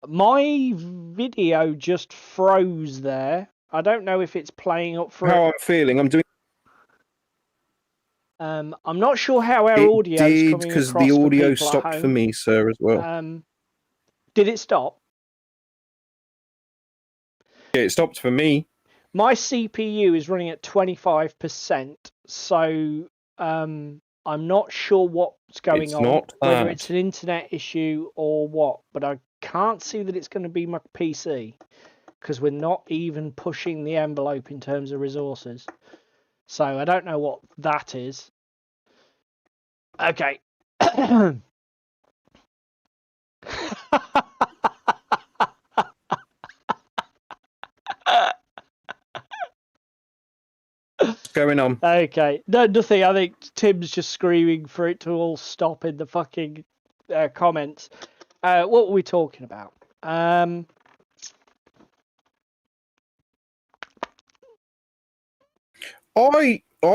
My video just froze there. I don't know if it's playing up for how I'm feeling. I'm doing. I'm not sure how our audio is coming across because the audio stopped for me, sir, as well. Did it stop? Yeah, it stopped for me. My CPU is running at 25%, so I'm not sure what's going on, whether it's an internet issue or what, but I can't see that it's going to be my PC, because we're not even pushing the envelope in terms of resources. So I don't know what that is. Okay. What's going on? Okay. No, nothing. I think Tim's just screaming for it to all stop in the fucking comments. What were we talking about? I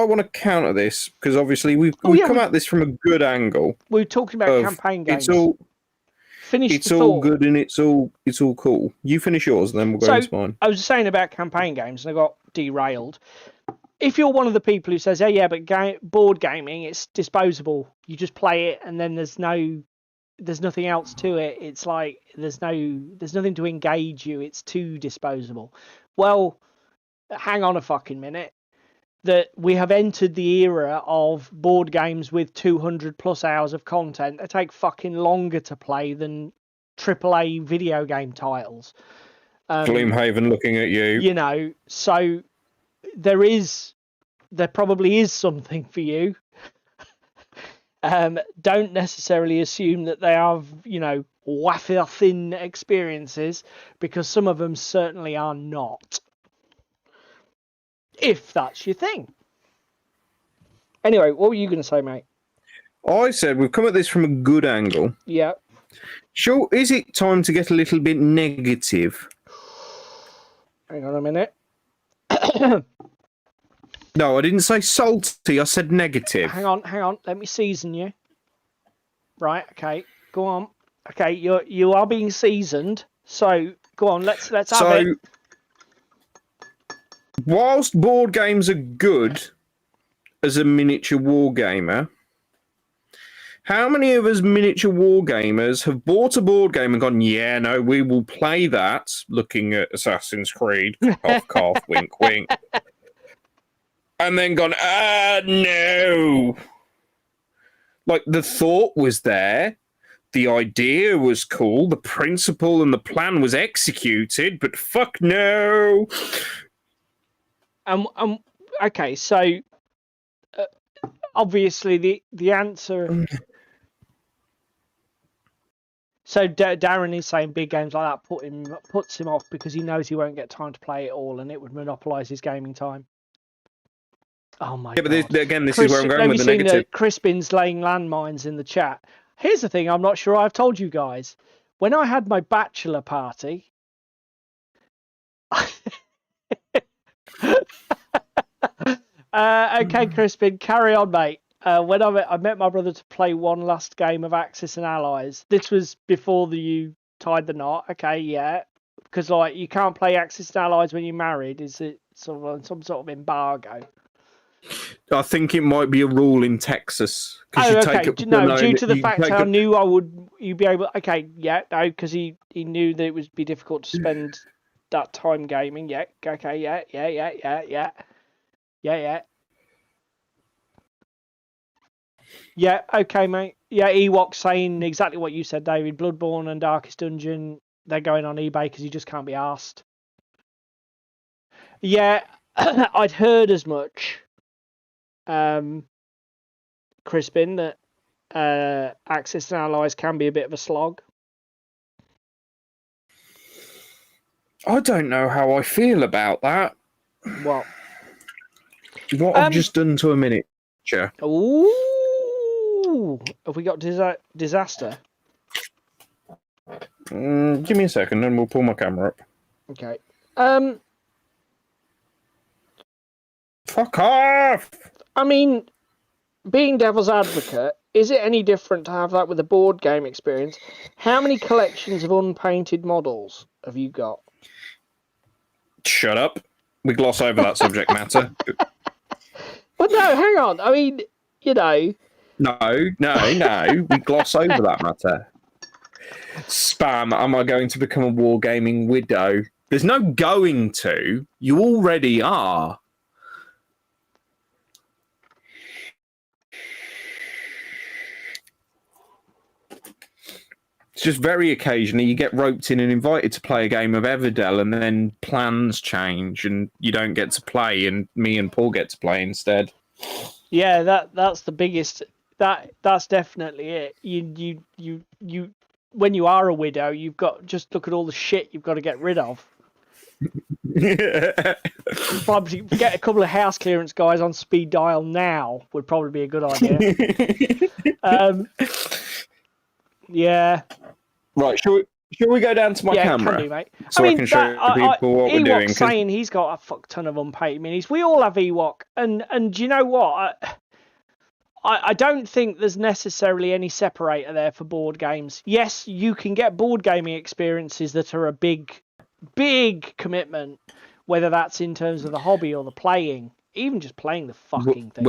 want to counter this because obviously we've come at this from a good angle. We're talking about campaign games. It's all good and it's all cool. You finish yours and then we'll go into mine. I was saying about campaign games and I got derailed. If you're one of the people who says, yeah, but board gaming, it's disposable. You just play it and then there's nothing else to it. It's like there's nothing to engage you. It's too disposable. Well, hang on a fucking minute. That we have entered the era of board games with 200 plus hours of content that take fucking longer to play than AAA video game titles. Gloomhaven looking at you. So there probably is something for you. Don't necessarily assume that they have, wafer thin experiences, because some of them certainly are not. If that's your thing. Anyway, what were you going to say, mate? I said we've come at this from a good angle. Yeah. Sure, is it time to get a little bit negative? Hang on a minute. No, I didn't say salty. I said negative. Hang on. Let me season you. Right. Okay. Go on. Okay. You are being seasoned. So go on. Let's have it. Whilst board games are good as a miniature wargamer, how many of us miniature wargamers have bought a board game and gone, yeah, no, we will play that, looking at Assassin's Creed, cough, cough, wink, wink, and then gone, no. Like, the thought was there, the idea was cool, the principle and the plan was executed, but fuck no. Okay, so obviously the answer. So Darren is saying big games like that puts him off because he knows he won't get time to play it all, and it would monopolise his gaming time. Oh my god! But this is where I'm going with the negative. Have you seen Crispin's laying landmines in the chat? Here's the thing: I'm not sure I've told you guys. When I had my bachelor party. Okay, Crispin, carry on, mate. When I met my brother to play one last game of Axis and Allies. This was before you tied the knot. Okay, yeah, because like you can't play Axis and Allies when you're married. Is it sort of some sort of embargo? I think it might be a rule in Texas. Oh, okay. No, due to the fact I knew you'd be able. Okay, yeah, no, because he knew that it would be difficult to spend that time gaming. Yeah, okay, yeah. Yeah, okay, mate. Yeah, Ewok saying exactly what you said, David. Bloodborne and Darkest Dungeon, they're going on eBay because you just can't be asked. Yeah, I'd heard as much, Crispin, that Axis and Allies can be a bit of a slog. I don't know how I feel about that. What? What I've just done to a miniature. Ooh, have we got disaster? Give me a second, and we'll pull my camera up. Okay. Fuck off! I mean, being devil's advocate, is it any different to have that with a board game experience? How many collections of unpainted models have you got? Shut up. We gloss over that subject matter. Well, no, hang on. I mean, you know. No. We gloss over that matter. Spam, am I going to become a wargaming widow? There's no going to. You already are. It's just very occasionally you get roped in and invited to play a game of Everdell, and then plans change and you don't get to play, and me and Paul get to play instead. Yeah, that's the biggest. That's definitely it. You when you are a widow, you've got just look at all the shit you've got to get rid of. Probably get a couple of house clearance guys on speed dial now would probably be a good idea. Yeah. Right, shall we go down to my camera? Can do, mate. So I can show people what we're doing. Saying he's got a fuck ton of unpaid minis. We all have Ewok, and do you know what? I don't think there's necessarily any separator there for board games. Yes, you can get board gaming experiences that are a big commitment, whether that's in terms of the hobby or the playing, even just playing the fucking thing.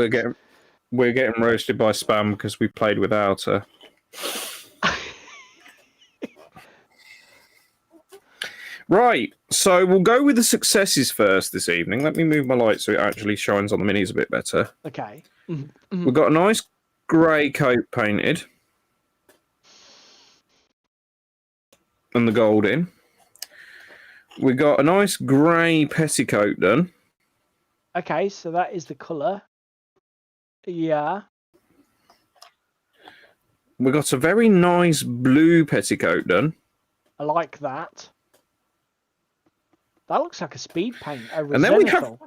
We're getting roasted by Spam because we played without her. Right, so we'll go with the successes first this evening. Let me move my light so it actually shines on the minis a bit better. Okay. We've got a nice grey coat painted. And the gold in. We got a nice grey petticoat done. Okay, so that is the colour. Yeah. We got a very nice blue petticoat done. I like that. That looks like a speed paint. And then we have...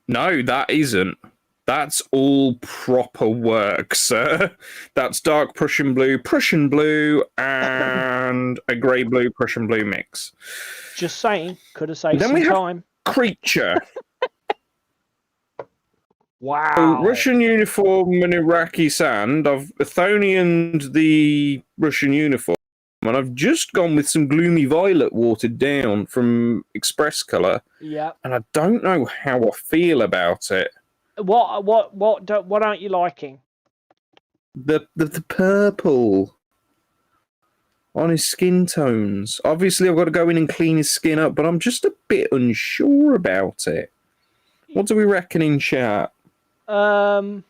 No, that isn't. That's all proper work, sir. That's dark Prussian blue, and a grey blue Prussian blue mix. Just saying, could have saved then some we time. Have creature. Wow. So, Russian uniform and Iraqi sand. I've Athonianed the Russian uniform, and I've just gone with some gloomy violet watered down from Express Colour. Yeah. And I don't know how I feel about it. What aren't you liking? The purple on his skin tones. Obviously, I've got to go in and clean his skin up, but I'm just a bit unsure about it. What do we reckon in chat? Oh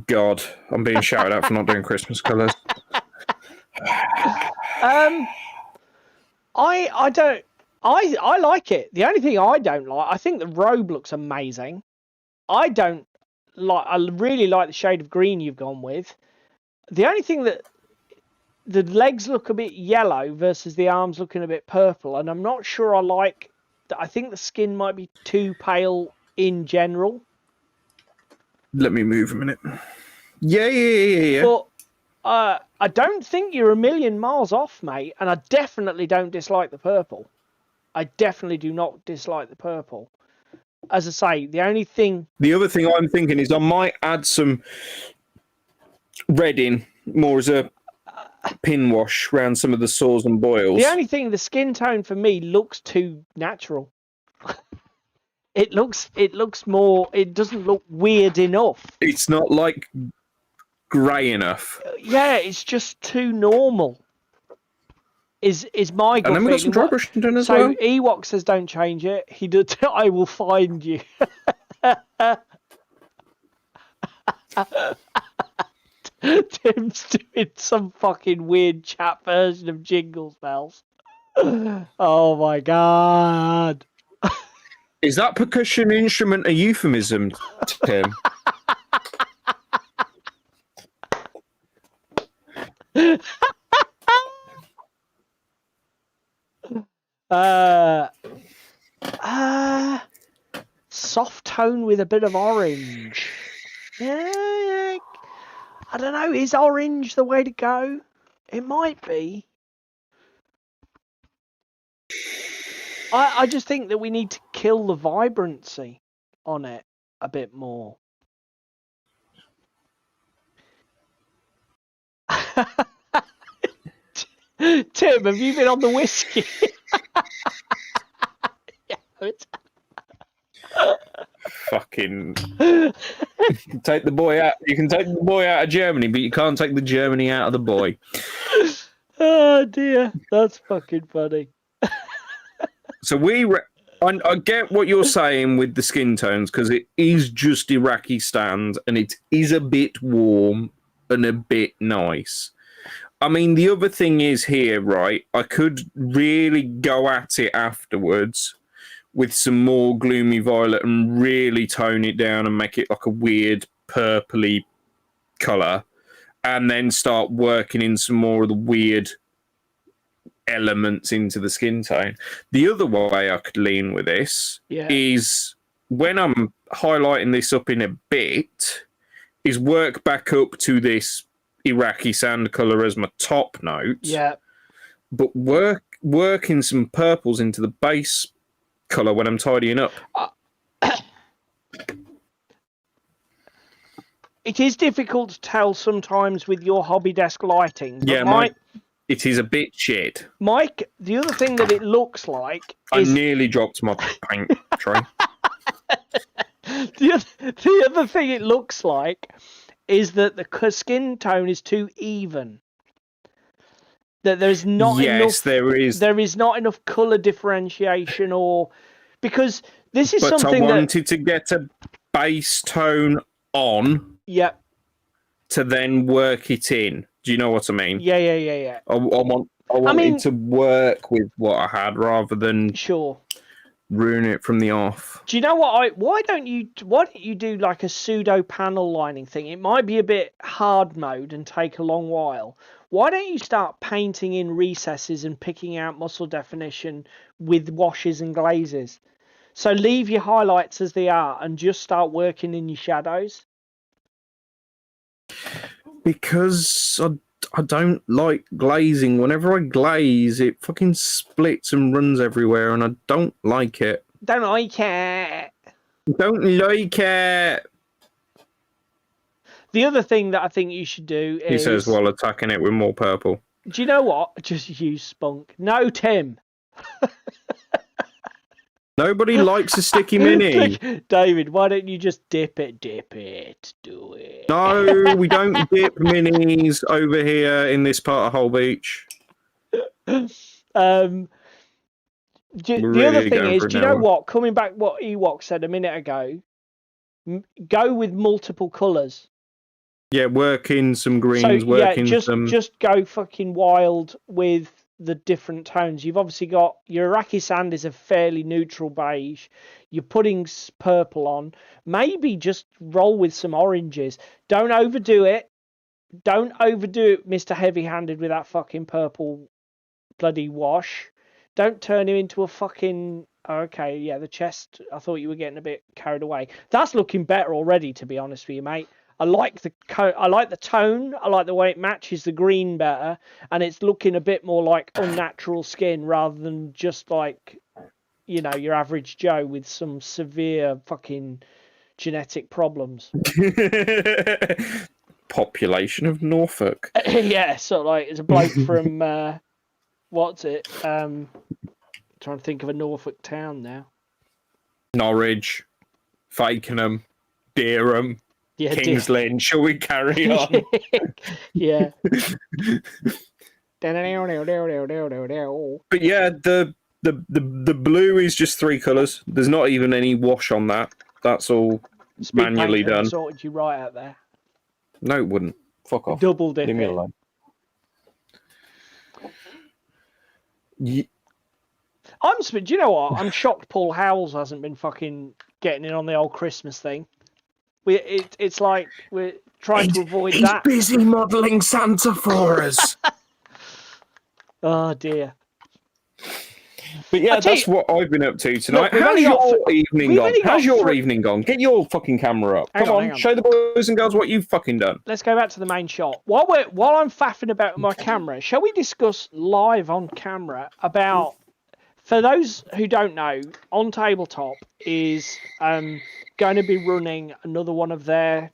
God, I'm being shouted at for not doing Christmas colours. I like it. The only thing I don't like, I think the robe looks amazing. I really like the shade of green you've gone with. The only thing that the legs look a bit yellow versus the arms looking a bit purple, and I'm not sure I like that. I think the skin might be too pale in general. Let me move a minute. Yeah. But I don't think you're a million miles off, mate, and I definitely don't dislike the purple. I definitely do not dislike the purple. As I say, the other thing I'm thinking is I might add some red in more as a pin wash around some of the sores and boils. The only thing, the skin tone for me looks too natural. It looks more. It doesn't look weird enough. It's not like grey enough. Yeah, it's just too normal. Is my gut feeling. And then we got some dry brushing done as well. So Ewok says don't change it. He did. I will find you. Tim's doing some fucking weird chat version of Jingle Bells. Oh my god. Is that percussion instrument a euphemism, Tim? Soft tone with a bit of orange. Yeah, I don't know. Is orange the way to go? It might be. I just think that we need to kill the vibrancy on it a bit more. Tim, have you been on the whiskey? Fucking take the boy out. You can take the boy out of Germany, but you can't take the Germany out of the boy. Oh dear, that's fucking funny. So I get what you're saying with the skin tones, because it is just Iraqistan and it is a bit warm and a bit nice. I mean, the other thing is here, right? I could really go at it afterwards with some more gloomy violet and really tone it down and make it like a weird purpley colour, and then start working in some more of the weird elements into the skin tone. The other way I could lean with this is, when I'm highlighting this up in a bit, is work back up to this Iraqi sand colour as my top note. Yeah. But working some purples into the base colour when I'm tidying up. It is difficult to tell sometimes with your hobby desk lighting. Yeah, it is a bit shit. Mike, the other thing that it looks like I nearly dropped my paint tray. The other thing it looks like is that the skin tone is too even. That there's not enough. There is not enough colour differentiation, because this is something I wanted to get a base tone on. Yeah. To then work it in. Do you know what I mean? Yeah. I wanted to work with what I had rather than ruin it from the off. Do you know what? Why don't you do like a pseudo panel lining thing? It might be a bit hard mode and take a long while. Why don't you start painting in recesses and picking out muscle definition with washes and glazes? So leave your highlights as they are and just start working in your shadows. Because I don't like glazing. Whenever I glaze, it fucking splits and runs everywhere, and I don't like it. Don't like it. Don't like it. The other thing that I think you should do is... He says while attacking it with more purple. Do you know what? Just use spunk. No, Tim. Nobody likes a sticky mini. David, why don't you just dip it, do it. No, we don't dip minis over here in this part of Whole Beach. The other thing is, do you know what? Coming back what Ewok said a minute ago, go with multiple colours. Yeah, work in some greens, some... Just go fucking wild with the different tones. You've obviously got your Iraqi sand is a fairly neutral beige. You're putting purple on. Maybe just roll with some oranges. Don't overdo it. Don't overdo it, Mr. Heavy-handed, with that fucking purple bloody wash. Don't turn him into a fucking... Okay, yeah, the chest, I thought you were getting a bit carried away. That's looking better already, to be honest with you, mate. I like the tone. I like the way it matches the green better, and it's looking a bit more like unnatural skin rather than just like, you know, your average Joe with some severe fucking genetic problems. Population of Norfolk. Yeah, sort of like it's a bloke from what's it? Trying to think of a Norfolk town now. Norwich, Fakenham, Dereham. Yeah, King's Lynn. Shall we carry on? Yeah. But yeah, the blue is just 3 colours. There's not even any wash on that. That's all manually done. Sorted you right out there. No, it wouldn't. Fuck off. Double dip. Leave me alone. Do you know what? I'm shocked Paul Howells hasn't been fucking getting in on the old Christmas thing. It's like we're trying to avoid that. He's busy modelling Santa for us. Oh dear. But yeah, that's what I've been up to tonight. How's your evening gone? How's your evening gone? Get your fucking camera up. Come on, show the boys and girls what you've fucking done. Let's go back to the main shot. While I'm faffing about with my camera, shall we discuss live on camera about... For those who don't know, On Tabletop is going to be running another one of their,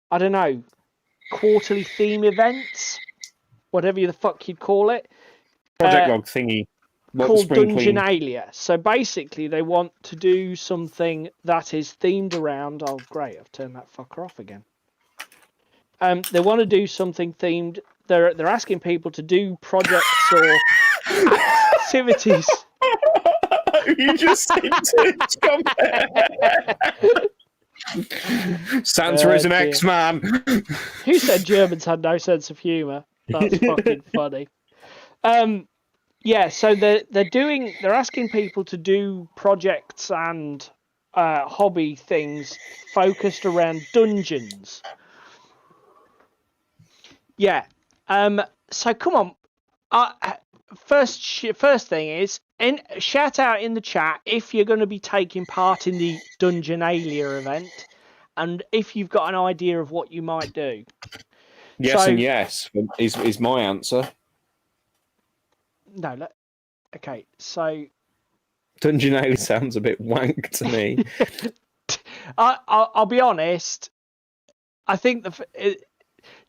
I don't know, quarterly theme events, whatever the fuck you'd call it. Project log thingy. Called Dungeonalia. So basically they want to do something that is themed around... Oh, great, I've turned that fucker off again. They want to do something themed... They're asking people to do projects or activities... You just said to come Santa is an X-Man. Who said Germans had no sense of humour? That's fucking funny. Yeah, so they're asking people to do projects and hobby things focused around dungeons. Yeah. So come on. First thing is, shout out in the chat if you're going to be taking part in the Dungeonalia event, and if you've got an idea of what you might do. Yes, and yes is my answer. No, okay. So Dungeonalia sounds a bit wank to me. I'll be honest. I think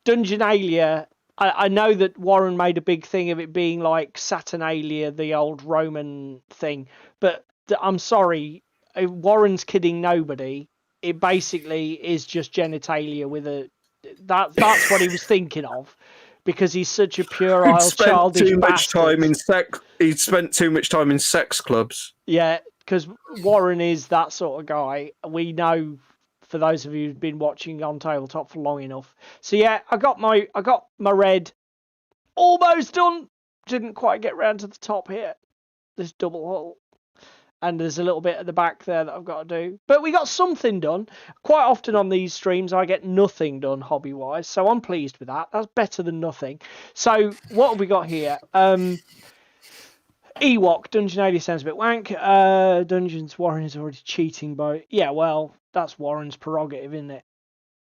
Dungeonalia. I know that Warren made a big thing of it being like Saturnalia, the old Roman thing, but I'm sorry, Warren's kidding nobody. It basically is just genitalia with a... That's what he was thinking of, because he's such a puerile, childish bastard. He spent too much time in sex clubs. Yeah, because Warren is that sort of guy. We know... For those of you who've been watching On Tabletop for long enough. So yeah, I got my red almost done. Didn't quite get round to the top here. This double hole. And there's a little bit at the back there that I've got to do. But we got something done. Quite often on these streams I get nothing done hobby-wise. So I'm pleased with that. That's better than nothing. So what have we got here? Ewok, Dungeonalia sounds a bit wank. Dungeons, Warren is already cheating by... Yeah, well, that's Warren's prerogative, isn't it?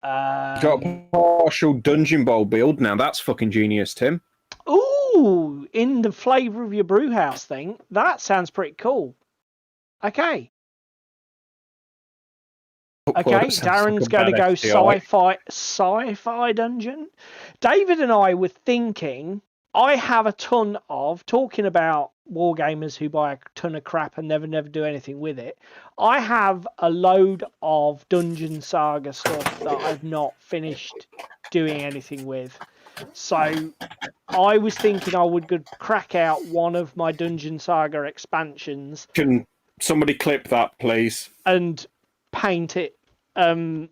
Got a partial Dungeon Bowl build now. That's fucking genius, Tim. Ooh, in the flavour of your brewhouse thing. That sounds pretty cool. Okay. Okay, Darren's going to go sci-fi dungeon. David and I were thinking... I have a ton of, talking about wargamers who buy a ton of crap and never do anything with it. I have a load of Dungeon Saga stuff that I've not finished doing anything with. So I was thinking I would crack out one of my Dungeon Saga expansions. Can somebody clip that, please? And paint it. And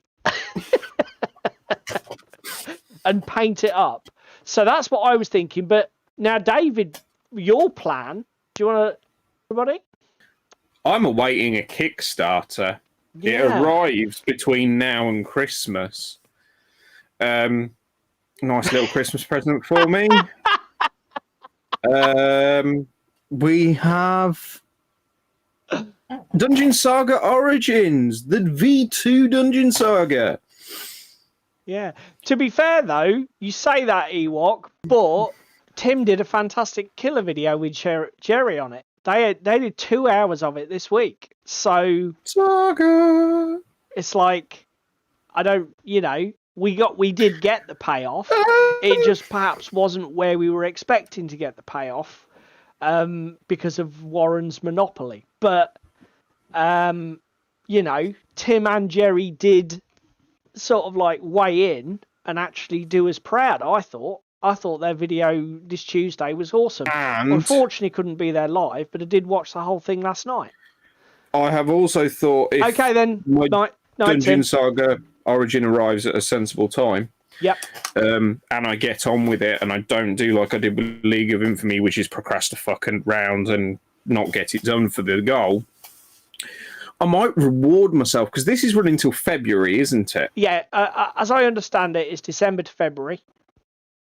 paint it up. So that's what I was thinking. But now David your plan. Do you want to, everybody? I'm awaiting a Kickstarter. Yeah. It arrives between now and Christmas. Nice little Christmas present for me. We have Dungeon Saga Origins, the V2 Dungeon Saga. Yeah. To be fair, though, you say that, Ewok, but Tim did a fantastic killer video with Jerry on it. They did 2 hours of it this week. So Saga. It's like, I don't, we did get the payoff. It just perhaps wasn't where we were expecting to get the payoff, because of Warren's monopoly. But Tim and Jerry did sort of like weigh in and actually do us proud. I thought their video this Tuesday was awesome. And unfortunately couldn't be there live, but I did watch the whole thing last night. I have also thought if Dungeon Saga Origin arrives at a sensible time, and I get on with it and I don't do like I did with League of Infamy, which is procrastinate fucking round and not get it done for the goal, I might reward myself, because this is running till February, isn't it? Yeah, as I understand it, it's December to February.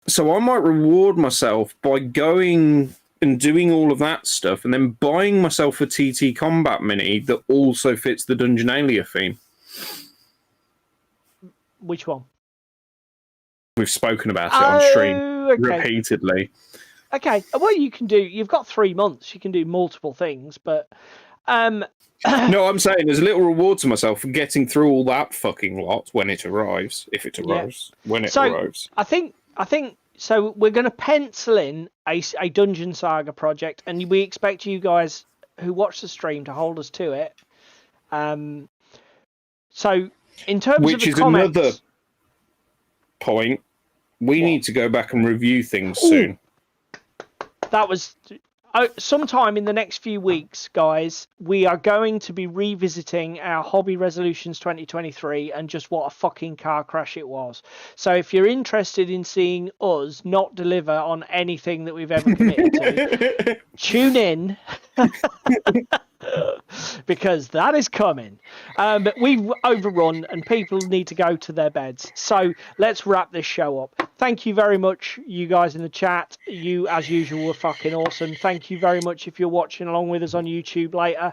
So I might reward myself by going and doing all of that stuff and then buying myself a TT Combat Mini that also fits the Dungeonalia theme. Which one? We've spoken about it on stream repeatedly. Okay, well, you've got 3 months. You can do multiple things, but... No, I'm saying there's a little reward to myself for getting through all that fucking lot when it arrives. If it arrives. When it arrives. I think so. We're going to pencil in a Dungeon Saga project, and we expect you guys who watch the stream to hold us to it. So in terms of the comments, another point, we need to go back and review things soon. That was sometime in the next few weeks, guys. We are going to be revisiting our Hobby Resolutions 2023 and just what a fucking car crash it was. So if you're interested in seeing us not deliver on anything that we've ever committed to, tune in. Because that is coming. But we've overrun and people need to go to their beds. So let's wrap this show up. Thank you very much, you guys in the chat. You, as usual, were fucking awesome. Thank you very much if you're watching along with us on YouTube later.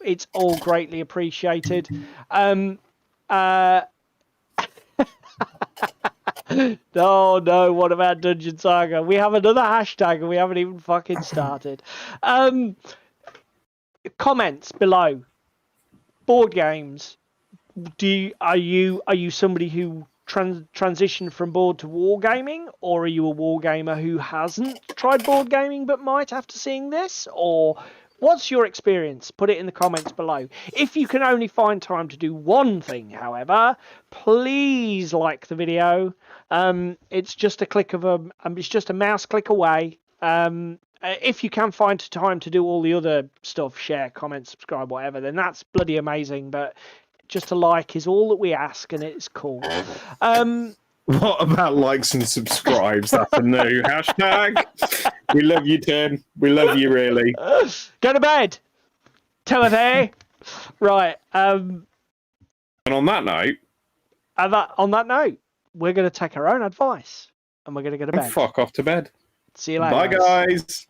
It's all greatly appreciated. No, what about Dungeon Saga? We have another hashtag and we haven't even fucking started. Comments below. Board games. Are you somebody who transitioned from board to wargaming, or are you a wargamer who hasn't tried board gaming but might after seeing this? Or what's your experience? Put it in the comments below. If you can only find time to do one thing, however, please like the video. It's just a click of it's just a mouse click away. If you can find time to do all the other stuff, share, comment, subscribe, whatever, then that's bloody amazing. But just a like is all that we ask, and it's cool. What about likes and subscribes? That's a new hashtag. We love you, Tim. We love you, really. Go to bed, Timothy. Right. And on that note, we're going to take our own advice, and we're going to go to bed. Fuck off to bed. See you later. Bye, guys.